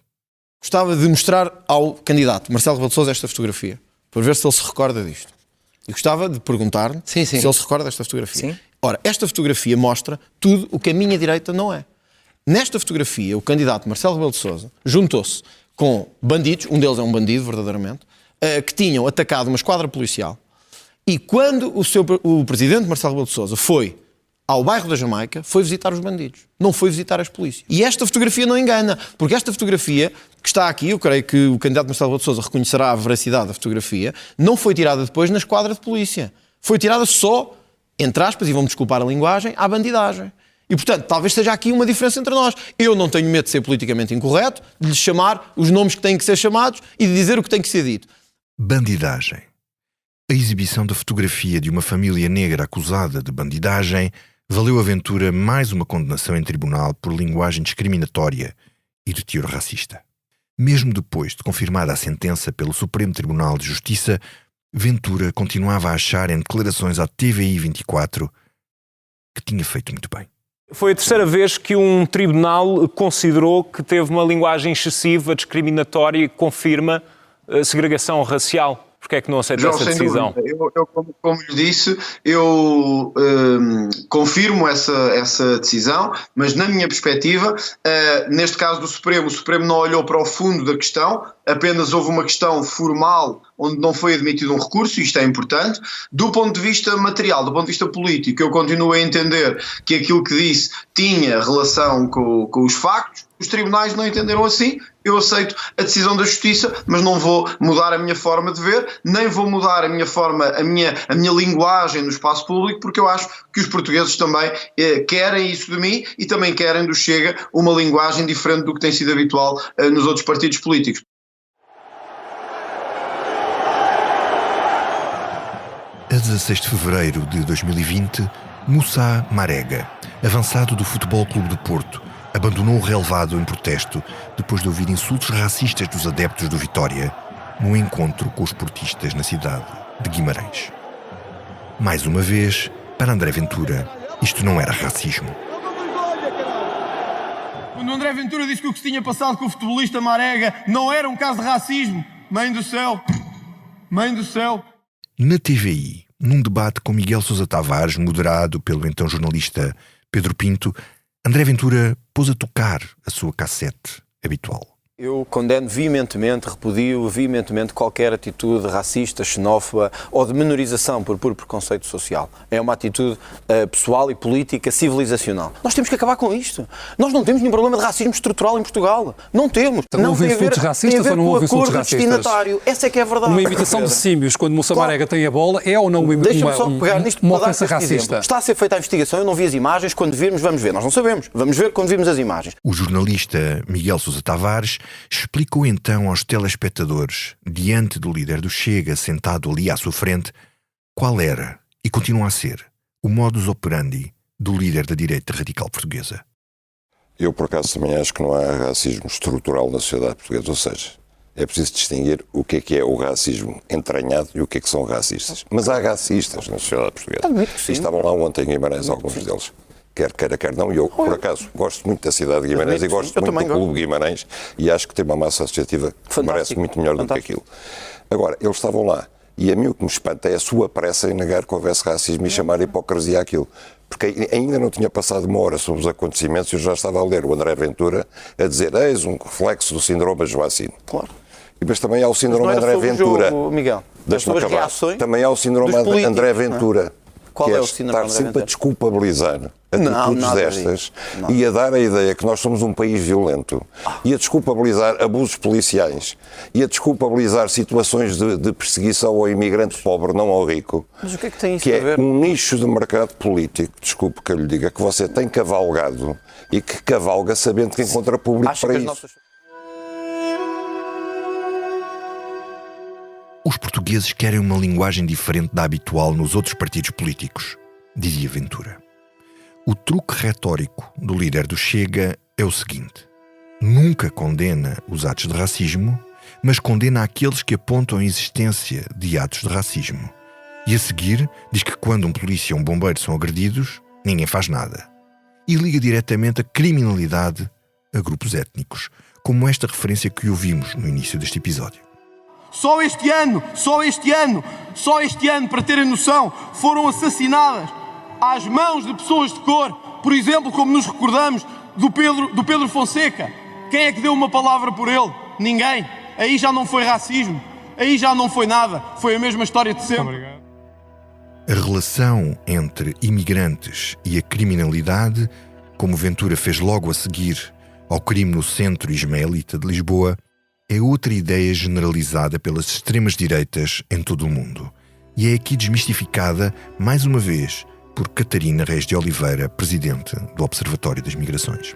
Gostava de mostrar ao candidato Marcelo Rebelo de Sousa esta fotografia, para ver se ele se recorda disto. E gostava de perguntar-lhe se ele se recorda desta fotografia. Sim. Ora, esta fotografia mostra tudo o que a minha direita não é. Nesta fotografia, o candidato Marcelo Rebelo de Sousa juntou-se com bandidos, um deles é um bandido, verdadeiramente, que tinham atacado uma esquadra policial. E quando o presidente Marcelo Rebelo de Sousa foi ao bairro da Jamaica, foi visitar os bandidos. Não foi visitar as polícias. E esta fotografia não engana, porque esta fotografia que está aqui, eu creio que o candidato Marcelo Rebelo de Sousa reconhecerá a veracidade da fotografia, não foi tirada depois na esquadra de polícia. Foi tirada só, entre aspas, e vão-me desculpar a linguagem, à bandidagem. E, portanto, talvez seja aqui uma diferença entre nós. Eu não tenho medo de ser politicamente incorreto, de lhes chamar os nomes que têm que ser chamados e de dizer o que tem que ser dito. Bandidagem. A exibição da fotografia de uma família negra acusada de bandidagem valeu a Ventura mais uma condenação em tribunal por linguagem discriminatória e de teor racista. Mesmo depois de confirmada a sentença pelo Supremo Tribunal de Justiça, Ventura continuava a achar em declarações à TVI 24 que tinha feito muito bem. Foi a terceira vez que um tribunal considerou que teve uma linguagem excessiva, discriminatória e que confirma a segregação racial. Porquê é que não aceita essa decisão? Eu, como lhe disse, eu confirmo essa decisão, mas na minha perspectiva, neste caso do Supremo, o Supremo não olhou para o fundo da questão, apenas houve uma questão formal onde não foi admitido um recurso, e isto é importante. Do ponto de vista material, do ponto de vista político, eu continuo a entender que aquilo que disse tinha relação com os factos. Os tribunais não entenderam assim, eu aceito a decisão da Justiça, mas não vou mudar a minha forma de ver, nem vou mudar a minha forma, a minha linguagem no espaço público, porque eu acho que os portugueses também querem isso de mim e também querem do Chega uma linguagem diferente do que tem sido habitual nos outros partidos políticos. A 16 de fevereiro de 2020, Moussa Marega, avançado do Futebol Clube do Porto, abandonou o relevado em protesto depois de ouvir insultos racistas dos adeptos do Vitória num encontro com os portistas na cidade de Guimarães. Mais uma vez, para André Ventura, isto não era racismo. Quando André Ventura disse que o que se tinha passado com o futebolista Marega não era um caso de racismo, mãe do céu, mãe do céu. Na TVI, num debate com Miguel Sousa Tavares, moderado pelo então jornalista Pedro Pinto, André Ventura pôs a tocar a sua cassete habitual. Eu condeno veementemente, repudio veementemente qualquer atitude racista, xenófoba ou de menorização por puro preconceito social. É uma atitude pessoal e política civilizacional. Nós temos que acabar com isto. Nós não temos nenhum problema de racismo estrutural em Portugal. Não temos. Não houve insultos racistas ou não houve insultos racistas? Essa é que é a verdade. Uma imitação de símios, quando Moussa Marega tem a bola, é ou não uma ofensa racista? Está a ser feita a investigação, eu não vi as imagens, quando virmos vamos ver. Nós não sabemos. Vamos ver quando virmos as imagens. O jornalista Miguel Sousa Tavares explicou então aos telespectadores, diante do líder do Chega, sentado ali à sua frente, qual era, e continua a ser, o modus operandi do líder da direita radical portuguesa. Eu, por acaso, também acho que não há racismo estrutural na sociedade portuguesa, ou seja, é preciso distinguir o que é o racismo entranhado e o que são racistas. Mas há racistas na sociedade portuguesa. E estavam lá ontem em Guimarães, alguns deles. Quer queira, quer não, e eu, por acaso, gosto muito da cidade de Guimarães e gosto muito do Clube Guimarães e acho que tem uma massa associativa que merece muito melhor do que aquilo. Agora, eles estavam lá e a mim o que me espanta é a sua pressa em negar que houvesse racismo e chamar a hipocrisia aquilo. Porque ainda não tinha passado uma hora sobre os acontecimentos e eu já estava a ler o André Ventura a dizer eis um reflexo do síndrome Joacine. Claro. Mas também há o síndrome André Ventura. Miguel, deixa-me acabar. Também há o síndrome André Ventura. Qual é o síndrome estar sempre a desculpabilizar atitudes destas e a dar a ideia que nós somos um país violento e a desculpabilizar abusos policiais e a desculpabilizar situações de perseguição ao imigrante pobre, não ao rico. Mas o que é que tem isso que a ver? É um nicho de mercado político, desculpe que eu lhe diga, que você tem cavalgado e que cavalga sabendo que encontra público para isso. Os portugueses querem uma linguagem diferente da habitual nos outros partidos políticos. dizia Ventura. O truque retórico do líder do Chega é o seguinte: nunca condena os atos de racismo, mas condena aqueles que apontam a existência de atos de racismo. E a seguir diz que quando um polícia ou um bombeiro são agredidos, ninguém faz nada. E liga diretamente a criminalidade a grupos étnicos, como esta referência que ouvimos no início deste episódio. Só este ano, para terem noção, foram assassinadas às mãos de pessoas de cor, por exemplo, como nos recordamos do Pedro Fonseca. Quem é que deu uma palavra por ele? Ninguém. Aí já não foi racismo, aí já não foi nada, foi a mesma história de sempre. A relação entre imigrantes e a criminalidade, como Ventura fez logo a seguir ao crime no centro ismaelita de Lisboa, é outra ideia generalizada pelas extremas-direitas em todo o mundo. E é aqui desmistificada, mais uma vez, por Catarina Reis de Oliveira, presidente do Observatório das Migrações.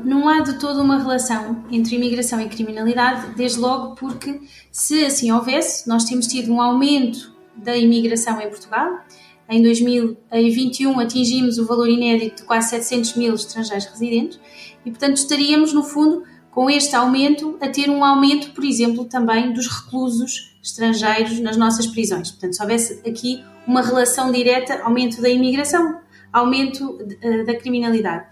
Não há de toda uma relação entre imigração e criminalidade, desde logo porque, se assim houvesse, nós temos tido um aumento da imigração em Portugal. Em 2021 atingimos o valor inédito de quase 700 mil estrangeiros residentes e, portanto, estaríamos, no fundo, com este aumento, a ter um aumento, por exemplo, também dos reclusos estrangeiros nas nossas prisões. Portanto, se houvesse aqui uma relação direta, aumento da imigração, aumento da criminalidade.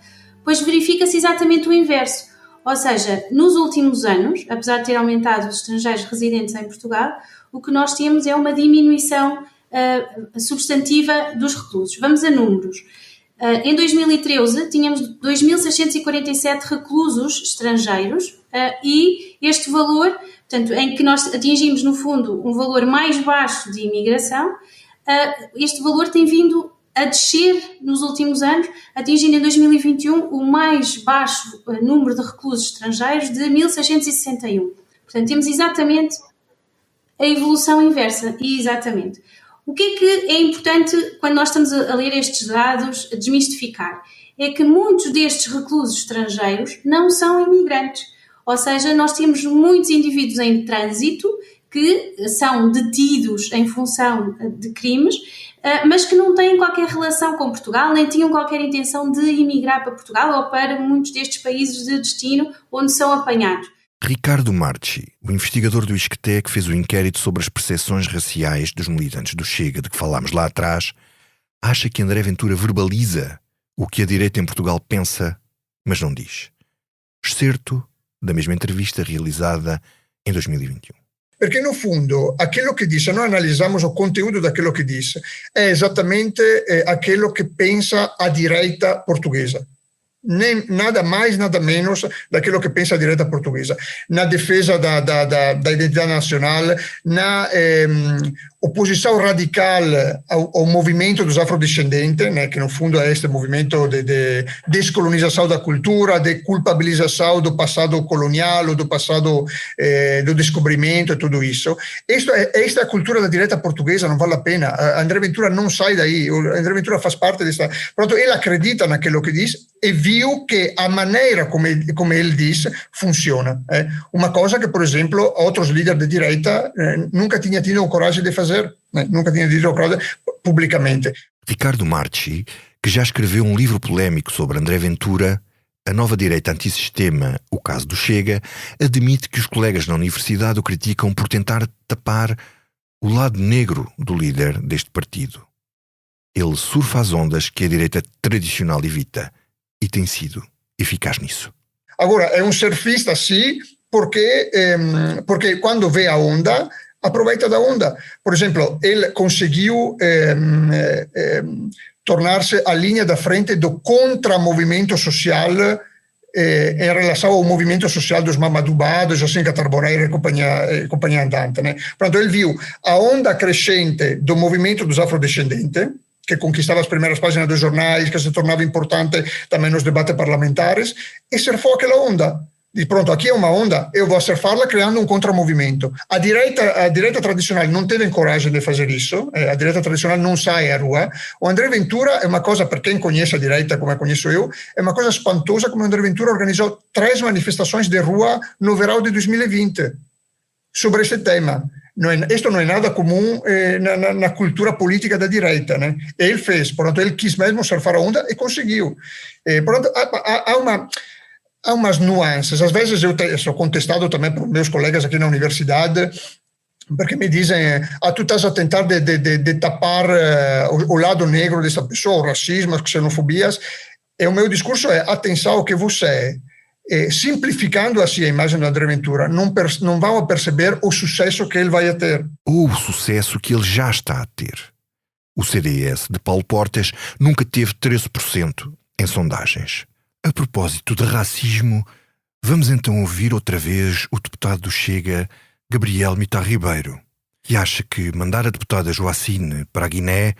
Pois verifica-se exatamente o inverso. Ou seja, nos últimos anos, apesar de ter aumentado os estrangeiros residentes em Portugal, o que nós temos é uma diminuição substantiva dos reclusos. Vamos a números. Em 2013, tínhamos 2.647 reclusos estrangeiros e este valor, portanto, em que nós atingimos, no fundo, um valor mais baixo de imigração, este valor tem vindo a descer nos últimos anos, atingindo em 2021 o mais baixo número de reclusos estrangeiros de 1.661. Portanto, temos exatamente a evolução inversa. E exatamente. O que é importante quando nós estamos a ler estes dados, a desmistificar? É que muitos destes reclusos estrangeiros não são imigrantes. Ou seja, nós temos muitos indivíduos em trânsito que são detidos em função de crimes, mas que não têm qualquer relação com Portugal, nem tinham qualquer intenção de emigrar para Portugal ou para muitos destes países de destino onde são apanhados. Ricardo Marchi, o investigador do ISCTE que fez o inquérito sobre as percepções raciais dos militantes do Chega, de que falámos lá atrás, acha que André Ventura verbaliza o que a direita em Portugal pensa, mas não diz. Excerto da mesma entrevista realizada em 2021. Perché no fondo aquilo che dice, noi analizziamo il contenuto di quello che dice, è esattamente aquilo che pensa a direita portuguesa. Nada mais, nada menos daquilo que pensa a direita portuguesa, na defesa da identidade nacional, na oposição radical ao movimento dos afrodescendentes, né, que no fundo é este movimento de descolonização da cultura, de culpabilização do passado colonial, do passado do descobrimento e tudo isso. Esta é a cultura da direita portuguesa, não vale a pena. André Ventura não sai daí, André Ventura faz parte desta... Pronto, ele acredita naquilo que diz e viu que a maneira come ele diz funciona. Uma coisa que, por exemplo, outros líderes de direita nunca tinham tido coragem de fazer, nunca tinham tido coragem publicamente. Ricardo Marchi, que já escreveu um livro polémico sobre André Ventura, A Nova Direita Antissistema, o caso do Chega, admite que os colegas na universidade o criticam por tentar tapar o lado negro do líder deste partido. Ele surfa as ondas que a direita tradicional evita e tem sido eficaz nisso. Agora, é um surfista, sim, porque quando vê a onda, aproveita da onda. Por exemplo, ele conseguiu tornar-se a linha da frente do contra-movimento social em relação ao movimento social dos Mamadou Ba, do Jacinto Carboneira e companhia andante. Né? Portanto, ele viu a onda crescente do movimento dos afrodescendentes, que conquistava as primeiras páginas dos jornais, que se tornava importante também nos debates parlamentares, e surfou aquela onda. E pronto, aqui é uma onda, eu vou surfá-la criando um contramovimento. A direita tradicional não teve coragem de fazer isso, a direita tradicional não sai à rua. O André Ventura é uma coisa, para quem conhece a direita, como a conheço eu, é uma coisa espantosa como o André Ventura organizou 3 manifestações de rua no verão de 2020 sobre esse tema. Isto não é nada comum na cultura política da direita, né? Ele fez, portanto, ele quis mesmo surfar a onda e conseguiu. Portanto, há umas nuances. Às vezes eu sou contestado também por meus colegas aqui na universidade, porque me dizem, tu estás a tentar de tapar o lado negro dessa pessoa, o racismo, as xenofobias. E o meu discurso é, atenção que você, simplificando assim a imagem do André Ventura, não vão perceber o sucesso que ele vai ter. Ou o sucesso que ele já está a ter. O CDS de Paulo Portas nunca teve 13% em sondagens. A propósito de racismo, vamos então ouvir outra vez o deputado do Chega, Gabriel Mitar Ribeiro, que acha que mandar a deputada Joacine para a Guiné,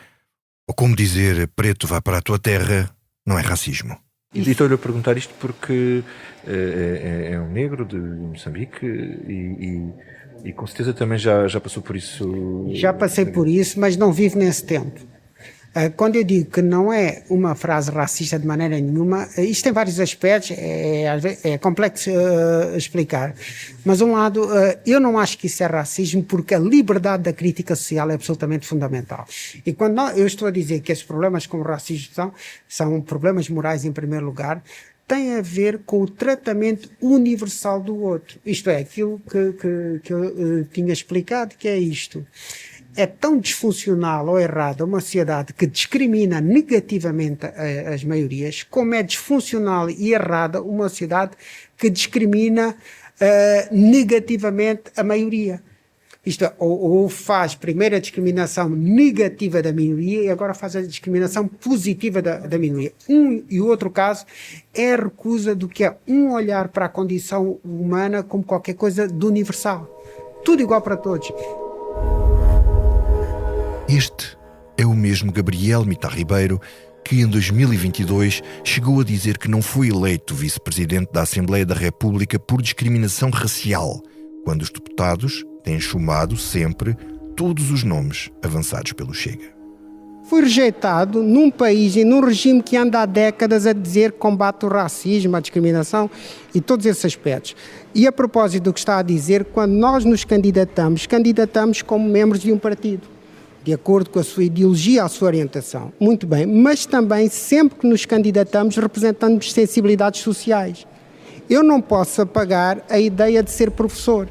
ou como dizer preto vai para a tua terra, não é racismo. E estou-lhe a perguntar isto porque é um negro de Moçambique e com certeza também já passou por isso. Já passei por isso, mas não vivo nesse tempo. Quando eu digo que não é uma frase racista de maneira nenhuma, isto tem vários aspectos, é complexo explicar. Mas, um lado, eu não acho que isso é racismo, porque a liberdade da crítica social é absolutamente fundamental. E quando eu estou a dizer que esses problemas como o racismo são problemas morais em primeiro lugar, tem a ver com o tratamento universal do outro. Isto é, aquilo que eu tinha explicado, que é isto. É tão disfuncional ou errada uma sociedade que discrimina negativamente as maiorias, como é disfuncional e errada uma sociedade que discrimina negativamente a maioria. Isto é, ou faz primeiro a discriminação negativa da minoria e agora faz a discriminação positiva da minoria. Um e o outro caso é a recusa do que é um olhar para a condição humana como qualquer coisa de universal. Tudo igual para todos. Este é o mesmo Gabriel Mitar Ribeiro que em 2022 chegou a dizer que não foi eleito vice-presidente da Assembleia da República por discriminação racial, quando os deputados têm chumado sempre todos os nomes avançados pelo Chega. Foi rejeitado num país e num regime que anda há décadas a dizer que combate o racismo, a discriminação e todos esses aspectos. E a propósito do que está a dizer, quando nós nos candidatamos como membros de um partido, de acordo com a sua ideologia, a sua orientação. Muito bem, mas também sempre que nos candidatamos representamos sensibilidades sociais. Eu não posso apagar a ideia de ser professor.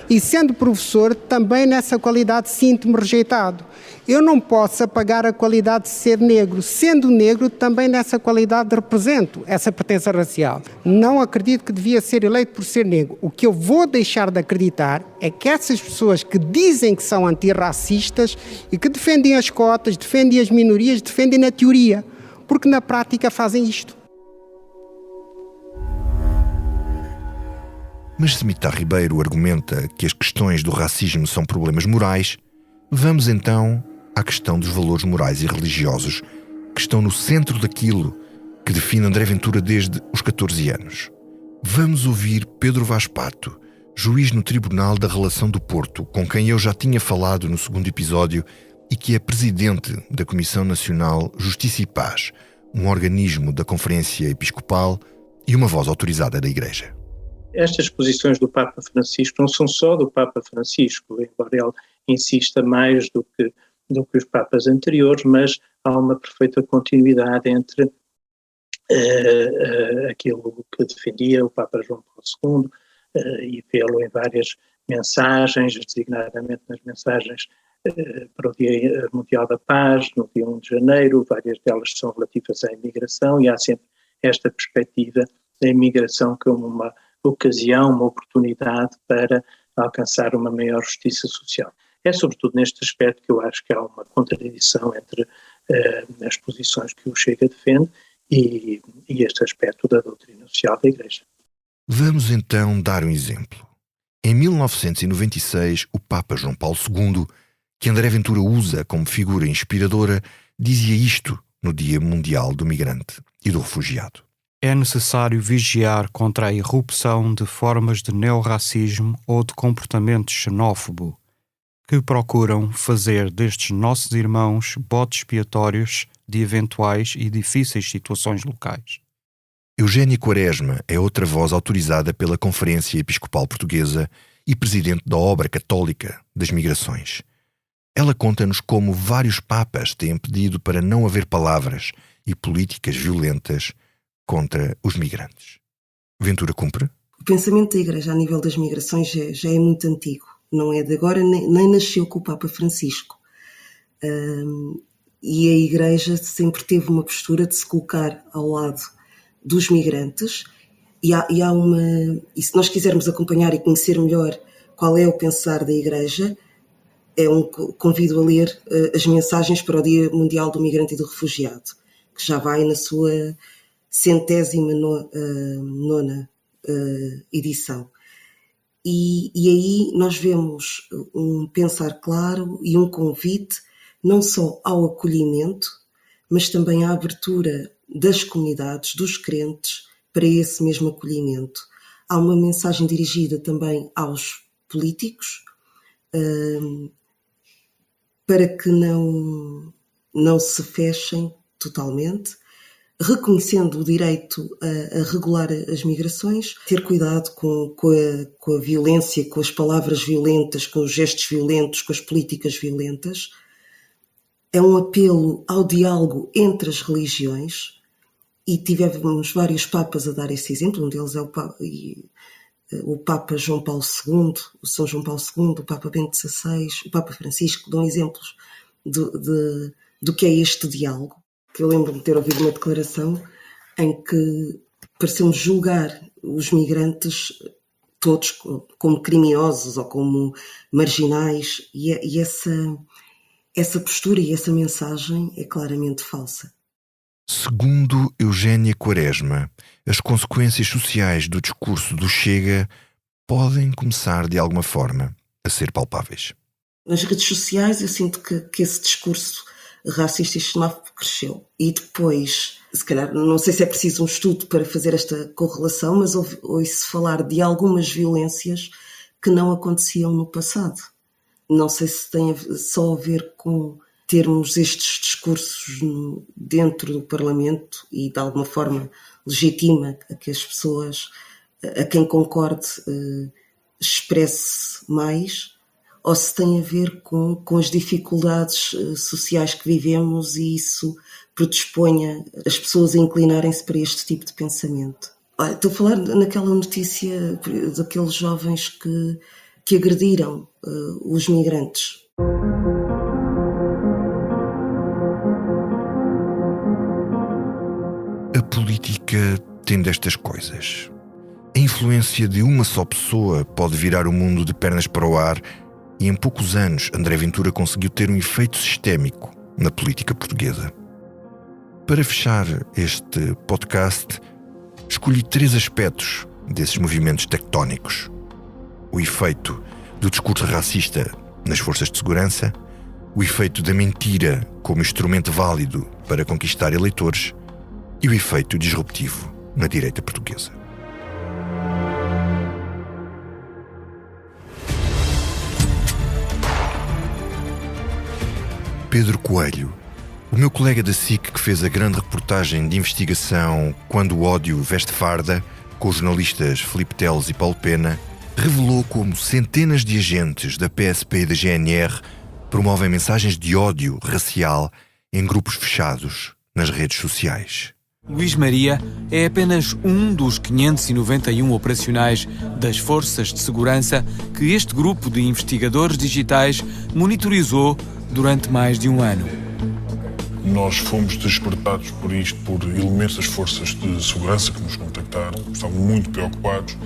E sendo professor, também nessa qualidade sinto-me rejeitado. Eu não posso apagar a qualidade de ser negro. Sendo negro, também nessa qualidade represento essa pertença racial. Não acredito que devia ser eleito por ser negro. O que eu vou deixar de acreditar é que essas pessoas que dizem que são antirracistas e que defendem as cotas, defendem as minorias, defendem na teoria, porque na prática fazem isto. Mas se Mitar Ribeiro argumenta que as questões do racismo são problemas morais, vamos então à questão dos valores morais e religiosos que estão no centro daquilo que define André Ventura desde os 14 anos. Vamos ouvir Pedro Vaz Pato, juiz no Tribunal da Relação do Porto, com quem eu já tinha falado no segundo episódio e que é presidente da Comissão Nacional Justiça e Paz, um organismo da Conferência Episcopal e uma voz autorizada da Igreja. Estas posições do Papa Francisco não são só do Papa Francisco, embora ele insista mais do que os papas anteriores, mas há uma perfeita continuidade entre aquilo que defendia o Papa João Paulo II e vê-lo em várias mensagens, designadamente nas mensagens para o Dia Mundial da Paz, no dia 1 de janeiro, várias delas são relativas à imigração e há sempre esta perspectiva da imigração como uma ocasião, uma oportunidade para alcançar uma maior justiça social. É sobretudo neste aspecto que eu acho que há uma contradição entre as posições que o Chega defende e este aspecto da doutrina social da Igreja. Vamos então dar um exemplo. Em 1996, o Papa João Paulo II, que André Ventura usa como figura inspiradora, dizia isto no Dia Mundial do Migrante e do Refugiado. É necessário vigiar contra a irrupção de formas de neorracismo ou de comportamento xenófobo que procuram fazer destes nossos irmãos bodes expiatórios de eventuais e difíceis situações locais. Eugénia Quaresma é outra voz autorizada pela Conferência Episcopal Portuguesa e presidente da Obra Católica das Migrações. Ela conta-nos como vários papas têm pedido para não haver palavras e políticas violentas contra os migrantes. Ventura cumpre? O pensamento da Igreja a nível das migrações já é muito antigo. Não é de agora, nem nasceu com o Papa Francisco. E a Igreja sempre teve uma postura de se colocar ao lado dos migrantes. E se nós quisermos acompanhar e conhecer melhor qual é o pensar da Igreja, convido a ler as mensagens para o Dia Mundial do Migrante e do Refugiado, que já vai na sua 109ª edição. E aí nós vemos um pensar claro e um convite não só ao acolhimento, mas também à abertura das comunidades, dos crentes, para esse mesmo acolhimento. Há uma mensagem dirigida também aos políticos, para que não se fechem totalmente, reconhecendo o direito a regular as migrações, ter cuidado com a violência, com as palavras violentas, com os gestos violentos, com as políticas violentas. É um apelo ao diálogo entre as religiões, e tivemos vários papas a dar esse exemplo. Um deles é o Papa João Paulo II, o São João Paulo II, o Papa Bento XVI, o Papa Francisco, dão exemplos do que é este diálogo. Que eu lembro-me de ter ouvido uma declaração em que pareceu-me julgar os migrantes todos como criminosos ou como marginais, e essa postura e essa mensagem é claramente falsa. Segundo Eugénia Quaresma, as consequências sociais do discurso do Chega podem começar de alguma forma a ser palpáveis. Nas redes sociais eu sinto que esse discurso racista e xenófobo cresceu. E depois, se calhar, não sei se é preciso um estudo para fazer esta correlação, mas ouve-se falar de algumas violências que não aconteciam no passado. Não sei se tem só a ver com termos estes discursos dentro do Parlamento e de alguma forma legitima a que as pessoas, a quem concorde, expresse mais, ou se tem a ver com as dificuldades sociais que vivemos e isso predisponha as pessoas a inclinarem-se para este tipo de pensamento. Estou a falar naquela notícia daqueles jovens que agrediram os migrantes. A política tem destas coisas. A influência de uma só pessoa pode virar o mundo de pernas para o ar, e em poucos anos André Ventura conseguiu ter um efeito sistémico na política portuguesa. Para fechar este podcast, escolhi 3 aspectos desses movimentos tectónicos: o efeito do discurso racista nas forças de segurança, o efeito da mentira como instrumento válido para conquistar eleitores e o efeito disruptivo na direita portuguesa. Pedro Coelho, o meu colega da SIC que fez a grande reportagem de investigação Quando o Ódio Veste Farda, com os jornalistas Filipe Teles e Paulo Pena, revelou como centenas de agentes da PSP e da GNR promovem mensagens de ódio racial em grupos fechados nas redes sociais. Luís Maria é apenas um dos 591 operacionais das forças de segurança que este grupo de investigadores digitais monitorizou durante mais de um ano. Nós fomos despertados por isto, por elementos das forças de segurança que nos contactaram, estavam muito preocupados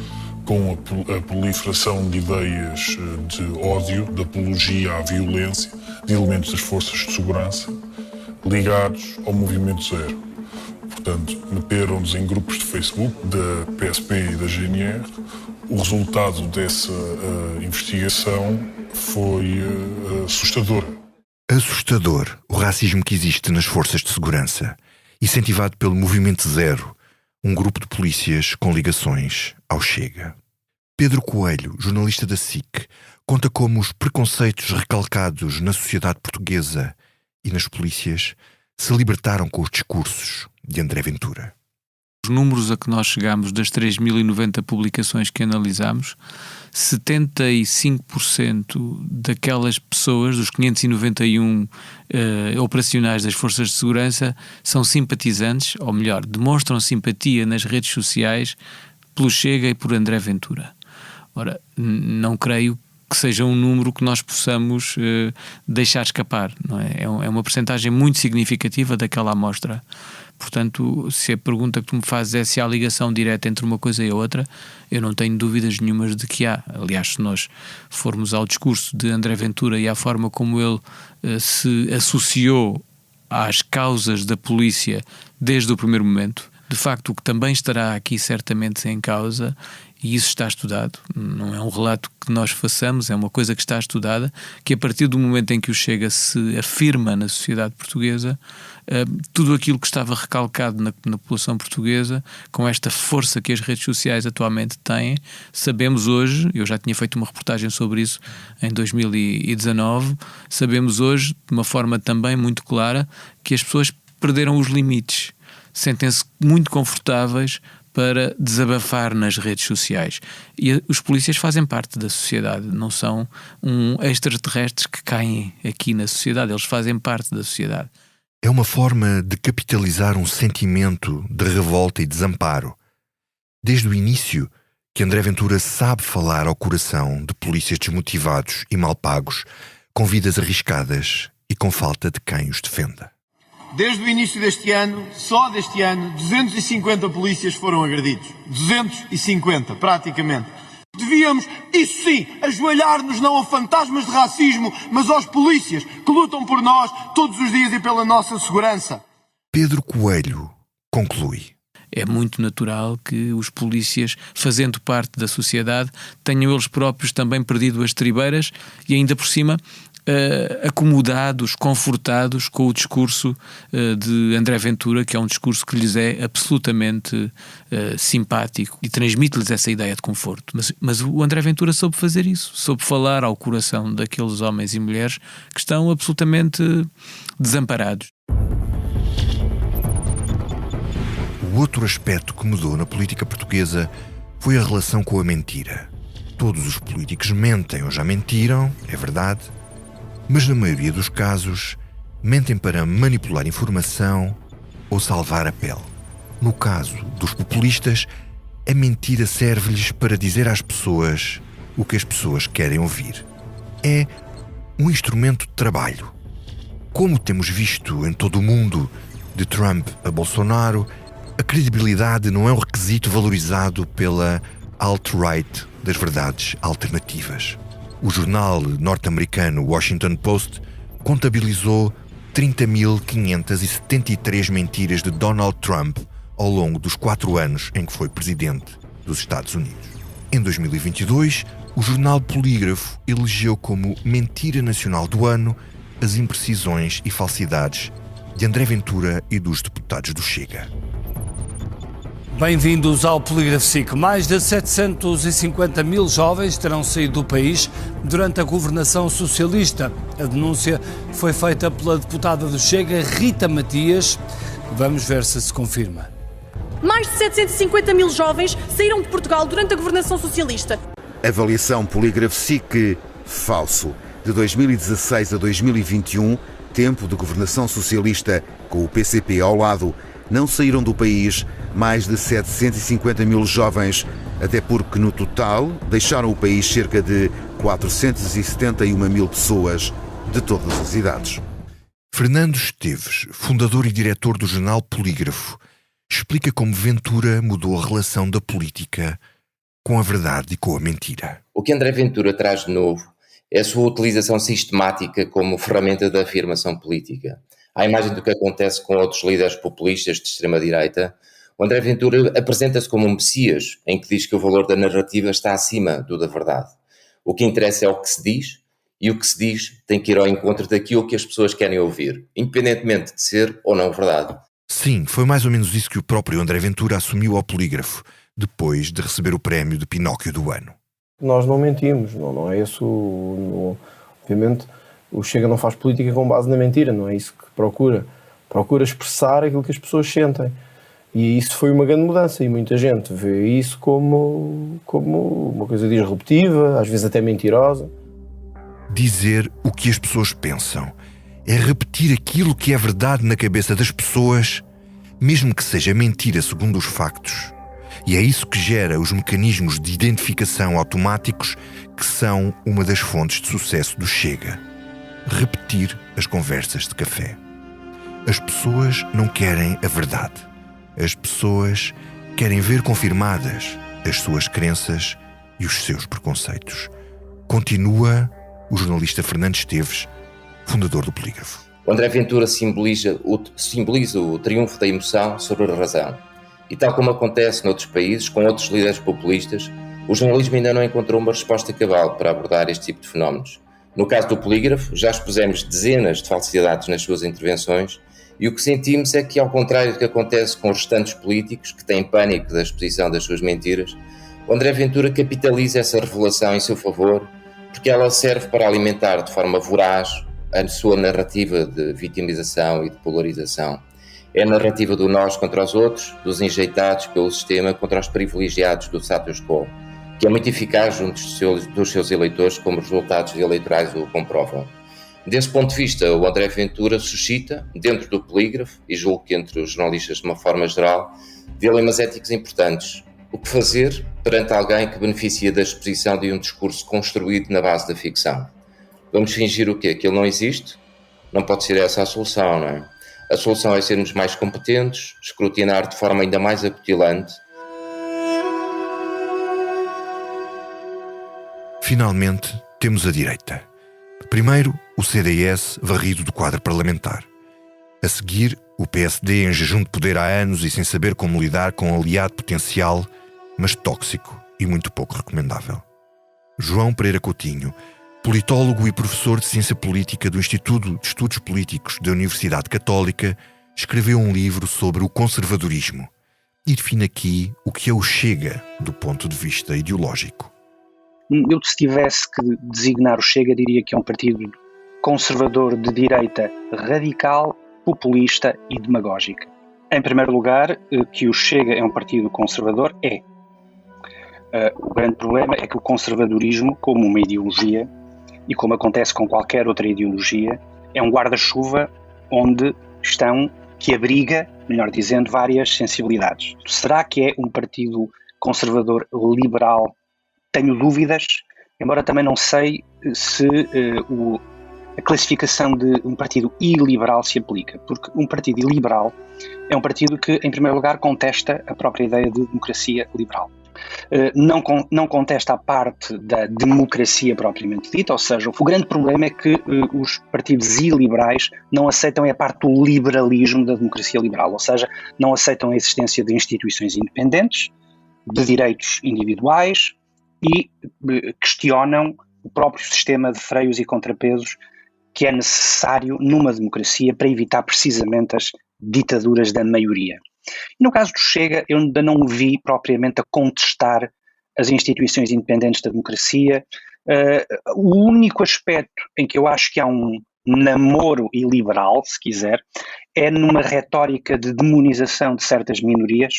com a proliferação de ideias de ódio, de apologia à violência, de elementos das forças de segurança ligados ao Movimento Zero. Portanto, meteram-nos em grupos de Facebook da PSP e da GNR. O resultado dessa investigação foi assustador. Assustador o racismo que existe nas forças de segurança, incentivado pelo Movimento Zero, um grupo de polícias com ligações ao Chega. Pedro Coelho, jornalista da SIC, conta como os preconceitos recalcados na sociedade portuguesa e nas polícias se libertaram com os discursos de André Ventura. Os números a que nós chegamos das 3.090 publicações que analisamos, 75% daquelas pessoas, dos 591 operacionais das forças de segurança, são simpatizantes, ou melhor, demonstram simpatia nas redes sociais pelo Chega e por André Ventura. Ora, não creio que seja um número que nós possamos deixar escapar, não é? É uma percentagem muito significativa daquela amostra. Portanto, se a pergunta que tu me fazes é se há ligação direta entre uma coisa e a outra, eu não tenho dúvidas nenhumas de que há. Aliás, se nós formos ao discurso de André Ventura e à forma como ele se associou às causas da polícia desde o primeiro momento, de facto o que também estará aqui certamente em causa, e isso está estudado, não é um relato que nós façamos, é uma coisa que está estudada, que a partir do momento em que o Chega se afirma na sociedade portuguesa, tudo aquilo que estava recalcado na população portuguesa, com esta força que as redes sociais atualmente têm, sabemos hoje, eu já tinha feito uma reportagem sobre isso em 2019, sabemos hoje, de uma forma também muito clara, que as pessoas perderam os limites, sentem-se muito confortáveis para desabafar nas redes sociais. E os polícias fazem parte da sociedade, não são extraterrestres que caem aqui na sociedade, eles fazem parte da sociedade. É uma forma de capitalizar um sentimento de revolta e desamparo. Desde o início, que André Ventura sabe falar ao coração de polícias desmotivados e mal pagos, com vidas arriscadas e com falta de quem os defenda. Desde o início deste ano, só deste ano, 250 polícias foram agredidos. 250, praticamente. Devíamos, isso sim, ajoelhar-nos não a fantasmas de racismo, mas aos polícias que lutam por nós todos os dias e pela nossa segurança. Pedro Coelho conclui. É muito natural que os polícias, fazendo parte da sociedade, tenham eles próprios também perdido as tribeiras e ainda por cima acomodados, confortados com o discurso de André Ventura, que é um discurso que lhes é absolutamente simpático e transmite-lhes essa ideia de conforto. Mas o André Ventura soube fazer isso, soube falar ao coração daqueles homens e mulheres que estão absolutamente desamparados. O outro aspecto que mudou na política portuguesa foi a relação com a mentira. Todos os políticos mentem ou já mentiram, é verdade, mas na maioria dos casos mentem para manipular informação ou salvar a pele. No caso dos populistas, a mentira serve-lhes para dizer às pessoas o que as pessoas querem ouvir. É um instrumento de trabalho. Como temos visto em todo o mundo, de Trump a Bolsonaro, a credibilidade não é um requisito valorizado pela alt-right das verdades alternativas. O jornal norte-americano Washington Post contabilizou 30.573 mentiras de Donald Trump ao longo dos 4 anos em que foi presidente dos Estados Unidos. Em 2022, o jornal Polígrafo elegeu como mentira nacional do ano as imprecisões e falsidades de André Ventura e dos deputados do Chega. Bem-vindos ao Polígrafo SIC. Mais de 750 mil jovens terão saído do país durante a governação socialista. A denúncia foi feita pela deputada do Chega, Rita Matias. Vamos ver se confirma. Mais de 750 mil jovens saíram de Portugal durante a governação socialista. Avaliação Polígrafo SIC, falso. De 2016 a 2021, tempo de governação socialista, com o PCP ao lado, não saíram do país mais de 750 mil jovens, até porque no total deixaram o país cerca de 471 mil pessoas de todas as idades. Fernando Esteves, fundador e diretor do jornal Polígrafo, explica como Ventura mudou a relação da política com a verdade e com a mentira. O que André Ventura traz de novo é a sua utilização sistemática como ferramenta da afirmação política. À imagem do que acontece com outros líderes populistas de extrema-direita, o André Ventura apresenta-se como um messias, em que diz que o valor da narrativa está acima do da verdade. O que interessa é o que se diz, e o que se diz tem que ir ao encontro daquilo que as pessoas querem ouvir, independentemente de ser ou não verdade. Sim, foi mais ou menos isso que o próprio André Ventura assumiu ao Polígrafo, depois de receber o prémio de Pinóquio do ano. Nós não mentimos, não é isso. Obviamente, o Chega não faz política com base na mentira, não é isso que procura. Procura expressar aquilo que as pessoas sentem. E isso foi uma grande mudança e muita gente vê isso como uma coisa disruptiva, às vezes até mentirosa. Dizer o que as pessoas pensam é repetir aquilo que é verdade na cabeça das pessoas, mesmo que seja mentira segundo os factos. E é isso que gera os mecanismos de identificação automáticos que são uma das fontes de sucesso do Chega. Repetir as conversas de café. As pessoas não querem a verdade. As pessoas querem ver confirmadas as suas crenças e os seus preconceitos. Continua o jornalista Fernando Esteves, fundador do Polígrafo. O André Ventura simboliza o triunfo da emoção sobre a razão. E tal como acontece noutros países, com outros líderes populistas, o jornalismo ainda não encontrou uma resposta cabal para abordar este tipo de fenómenos. No caso do Polígrafo, já expusemos dezenas de falsidades nas suas intervenções e o que sentimos é que, ao contrário do que acontece com os restantes políticos, que têm pânico da exposição das suas mentiras, o André Ventura capitaliza essa revelação em seu favor, porque ela serve para alimentar de forma voraz a sua narrativa de vitimização e de polarização. É a narrativa do nós contra os outros, dos enjeitados pelo sistema contra os privilegiados do status quo, que é muito eficaz junto dos seus eleitores, como os resultados eleitorais o comprovam. Desse ponto de vista, o André Ventura suscita, dentro do Polígrafo, e julgo que entre os jornalistas de uma forma geral, dilemas éticos importantes. O que fazer perante alguém que beneficia da exposição de um discurso construído na base da ficção? Vamos fingir o quê? Que ele não existe? Não pode ser essa a solução, não é? A solução é sermos mais competentes, escrutinar de forma ainda mais acutilante. Finalmente, temos a direita. Primeiro, o CDS varrido do quadro parlamentar. A seguir, o PSD em jejum de poder há anos e sem saber como lidar com um aliado potencial, mas tóxico e muito pouco recomendável. João Pereira Coutinho, politólogo e professor de Ciência Política do Instituto de Estudos Políticos da Universidade Católica, escreveu um livro sobre o conservadorismo e define aqui o que é o Chega do ponto de vista ideológico. Eu, se tivesse que designar o Chega, diria que é um partido conservador de direita radical, populista e demagógica. Em primeiro lugar, que o Chega é um partido conservador, é. O grande problema é que o conservadorismo, como uma ideologia, e como acontece com qualquer outra ideologia, é um guarda-chuva que abriga, melhor dizendo, várias sensibilidades. Será que é um partido conservador liberal? Tenho dúvidas, embora também não sei se a classificação de um partido iliberal se aplica, porque um partido iliberal é um partido que, em primeiro lugar, contesta a própria ideia de democracia liberal. Não contesta a parte da democracia propriamente dita, ou seja, o grande problema é que os partidos iliberais não aceitam a parte do liberalismo da democracia liberal, ou seja, não aceitam a existência de instituições independentes, de direitos individuais e questionam o próprio sistema de freios e contrapesos que é necessário numa democracia para evitar precisamente as ditaduras da maioria. E no caso do Chega, eu ainda não vi propriamente a contestar as instituições independentes da democracia. O único aspecto em que eu acho que há um namoro iliberal, se quiser, é numa retórica de demonização de certas minorias,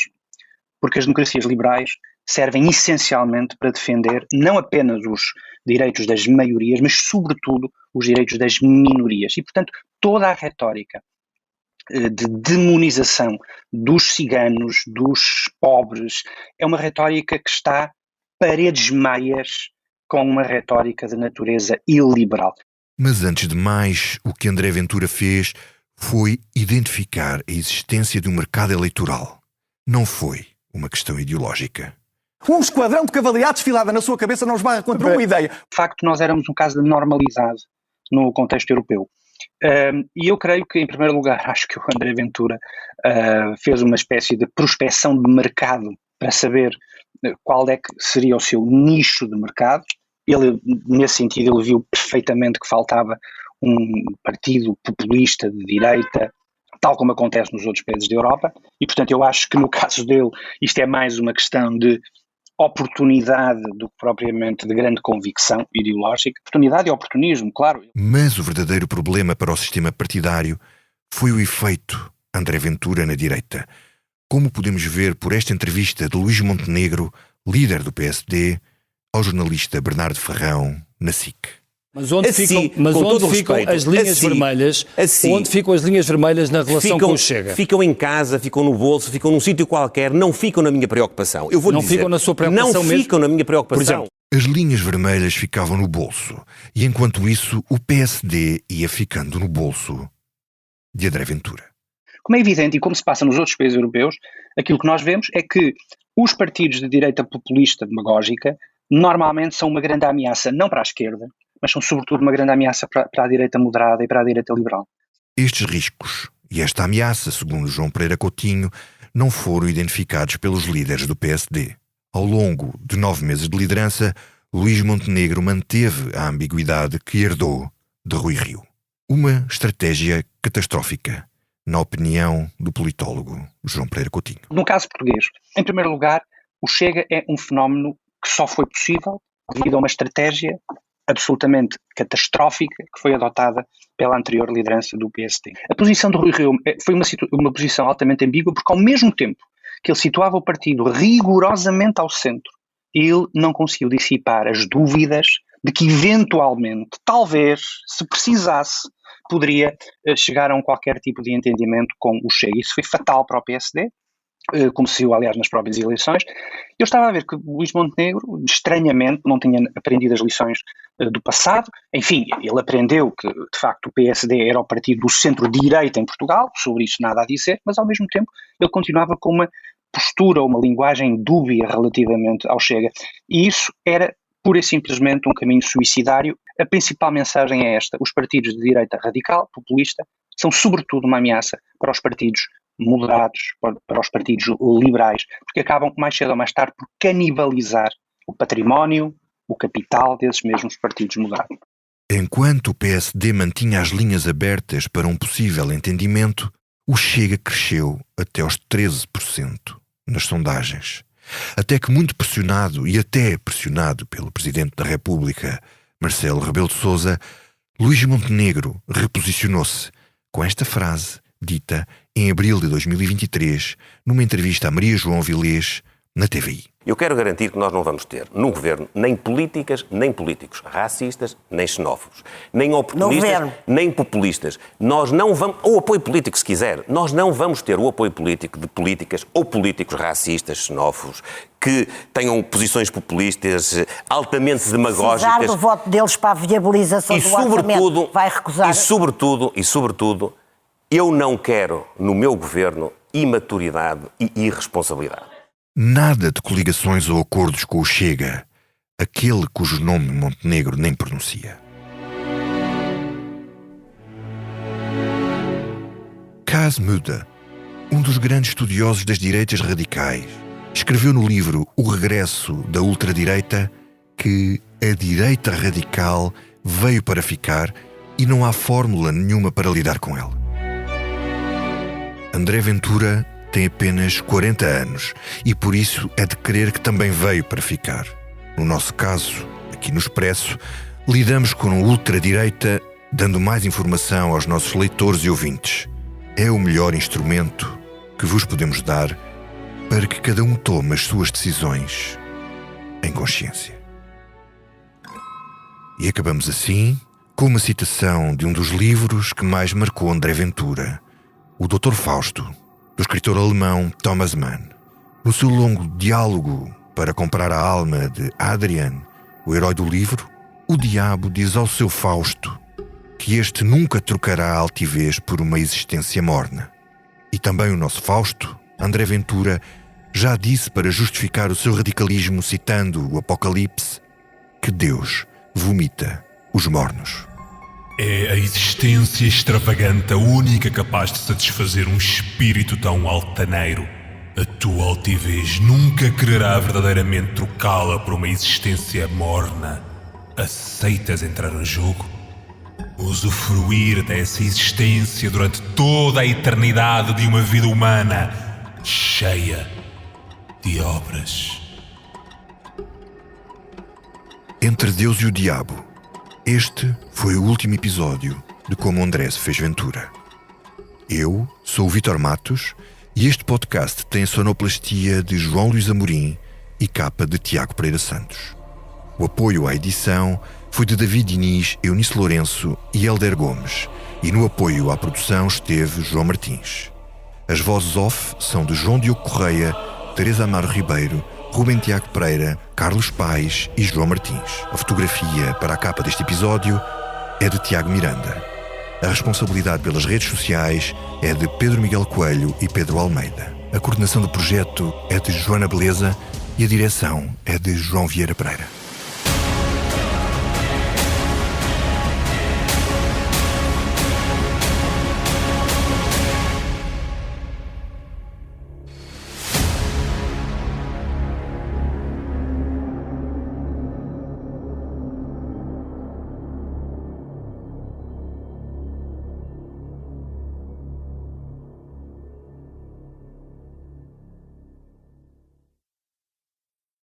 porque as democracias liberais servem essencialmente para defender não apenas os direitos das maiorias, mas sobretudo os direitos das minorias. E, portanto, toda a retórica de demonização dos ciganos, dos pobres, é uma retórica que está paredes meias com uma retórica de natureza iliberal. Mas antes de mais, o que André Ventura fez foi identificar a existência de um mercado eleitoral. Não foi uma questão ideológica. Um esquadrão de cavaleados desfilada na sua cabeça não esbarra contra uma ideia. De facto, nós éramos um caso de normalidade no contexto europeu. E eu creio que, em primeiro lugar, acho que o André Ventura fez uma espécie de prospecção de mercado para saber qual é que seria o seu nicho de mercado. Ele, nesse sentido, ele viu perfeitamente que faltava um partido populista de direita, tal como acontece nos outros países da Europa, e, portanto, eu acho que no caso dele isto é mais uma questão de oportunidade do que propriamente de grande convicção ideológica. Oportunidade e oportunismo, claro. Mas o verdadeiro problema para o sistema partidário foi o efeito André Ventura na direita. como podemos ver por esta entrevista de Luís Montenegro, líder do PSD, ao jornalista Bernardo Ferrão, na SIC. Mas onde ficam as linhas vermelhas? Onde ficam as linhas vermelhas na relação com o Chega? Ficam em casa, ficam no bolso, ficam num sítio qualquer, não ficam na minha preocupação. Eu vou não dizer, ficam na sua preocupação não mesmo? Ficam na minha preocupação. Por exemplo, as linhas vermelhas ficavam no bolso e, enquanto isso, o PSD ia ficando no bolso de André Ventura. Como é evidente e como se passa nos outros países europeus, aquilo que nós vemos é que os partidos de direita populista demagógica normalmente são uma grande ameaça, não para a esquerda, mas são sobretudo uma grande ameaça para a direita moderada e para a direita liberal. Estes riscos e esta ameaça, segundo João Pereira Coutinho, não foram identificados pelos líderes do PSD. Ao longo de 9 meses de liderança, Luís Montenegro manteve a ambiguidade que herdou de Rui Rio. Uma estratégia catastrófica, na opinião do politólogo João Pereira Coutinho. No caso português, em primeiro lugar, o Chega é um fenómeno que só foi possível devido a uma estratégia absolutamente catastrófica que foi adotada pela anterior liderança do PSD. A posição de Rui Rio foi uma posição altamente ambígua, porque ao mesmo tempo que ele situava o partido rigorosamente ao centro, ele não conseguiu dissipar as dúvidas de que eventualmente, talvez, se precisasse, poderia chegar a qualquer tipo de entendimento com o Chega. Isso foi fatal para o PSD, como se viu, aliás, nas próprias eleições. Eu estava a ver que o Luís Montenegro, estranhamente, não tinha aprendido as lições do passado. Enfim, ele aprendeu que, de facto, o PSD era o partido do centro-direita em Portugal, sobre isso nada a dizer, mas, ao mesmo tempo, ele continuava com uma postura, uma linguagem dúbia relativamente ao Chega. E isso era, pura e simplesmente, um caminho suicidário. A principal mensagem é esta: os partidos de direita radical, populista, são, sobretudo, uma ameaça para os partidos moderados, para os partidos liberais, porque acabam mais cedo ou mais tarde por canibalizar o património, o capital desses mesmos partidos moderados. Enquanto o PSD mantinha as linhas abertas para um possível entendimento, o Chega cresceu até aos 13% nas sondagens. Até que, muito pressionado e até pressionado pelo Presidente da República, Marcelo Rebelo de Sousa, Luís Montenegro reposicionou-se com esta frase dita em abril de 2023, numa entrevista a Maria João Vilés, na TVI. Eu quero garantir que nós não vamos ter no governo nem políticas, nem políticos racistas, nem xenófobos, nem oportunistas, nem populistas. Nós não vamos, ou apoio político se quiser, nós não vamos ter o apoio político de políticas ou políticos racistas, xenófobos, que tenham posições populistas, altamente demagógicas. Precisar do voto deles para a viabilização do orçamento, vai recusar. E sobretudo, eu não quero no meu governo imaturidade e irresponsabilidade. Nada de coligações ou acordos com o Chega, aquele cujo nome Montenegro nem pronuncia. Kaz Muda, um dos grandes estudiosos das direitas radicais, escreveu no livro O Regresso da Ultradireita que a direita radical veio para ficar e não há fórmula nenhuma para lidar com ela. André Ventura tem apenas 40 anos e por isso é de crer que também veio para ficar. No nosso caso, aqui no Expresso, lidamos com a ultradireita dando mais informação aos nossos leitores e ouvintes. É o melhor instrumento que vos podemos dar para que cada um tome as suas decisões em consciência. E acabamos assim com uma citação de um dos livros que mais marcou André Ventura, O Dr. Fausto, do escritor alemão Thomas Mann. No seu longo diálogo para comprar a alma de Adrian, o herói do livro, o diabo diz ao seu Fausto que este nunca trocará a altivez por uma existência morna. E também o nosso Fausto, André Ventura, já disse para justificar o seu radicalismo, citando o Apocalipse, que Deus vomita os mornos. É a existência extravagante a única capaz de satisfazer um espírito tão altaneiro. A tua altivez nunca quererá verdadeiramente trocá-la por uma existência morna. Aceitas entrar no jogo? Usufruir dessa existência durante toda a eternidade de uma vida humana cheia de obras. Entre Deus e o Diabo. Este foi o último episódio de Como André se fez Ventura. Eu sou o Vítor Matos E este podcast tem a sonoplastia de João Luís Amorim e capa de Tiago Pereira Santos. O apoio à edição foi de David Diniz, Eunice Lourenço e Helder Gomes, e no apoio à produção esteve João Martins. As vozes off são de João Diogo Correia, Teresa Amaro Ribeiro, Rubem Tiago Pereira, Carlos Paes e João Martins. A fotografia para a capa deste episódio é de Tiago Miranda. A responsabilidade pelas redes sociais é de Pedro Miguel Coelho e Pedro Almeida. A coordenação do projeto é de Joana Beleza e a direção é de João Vieira Pereira.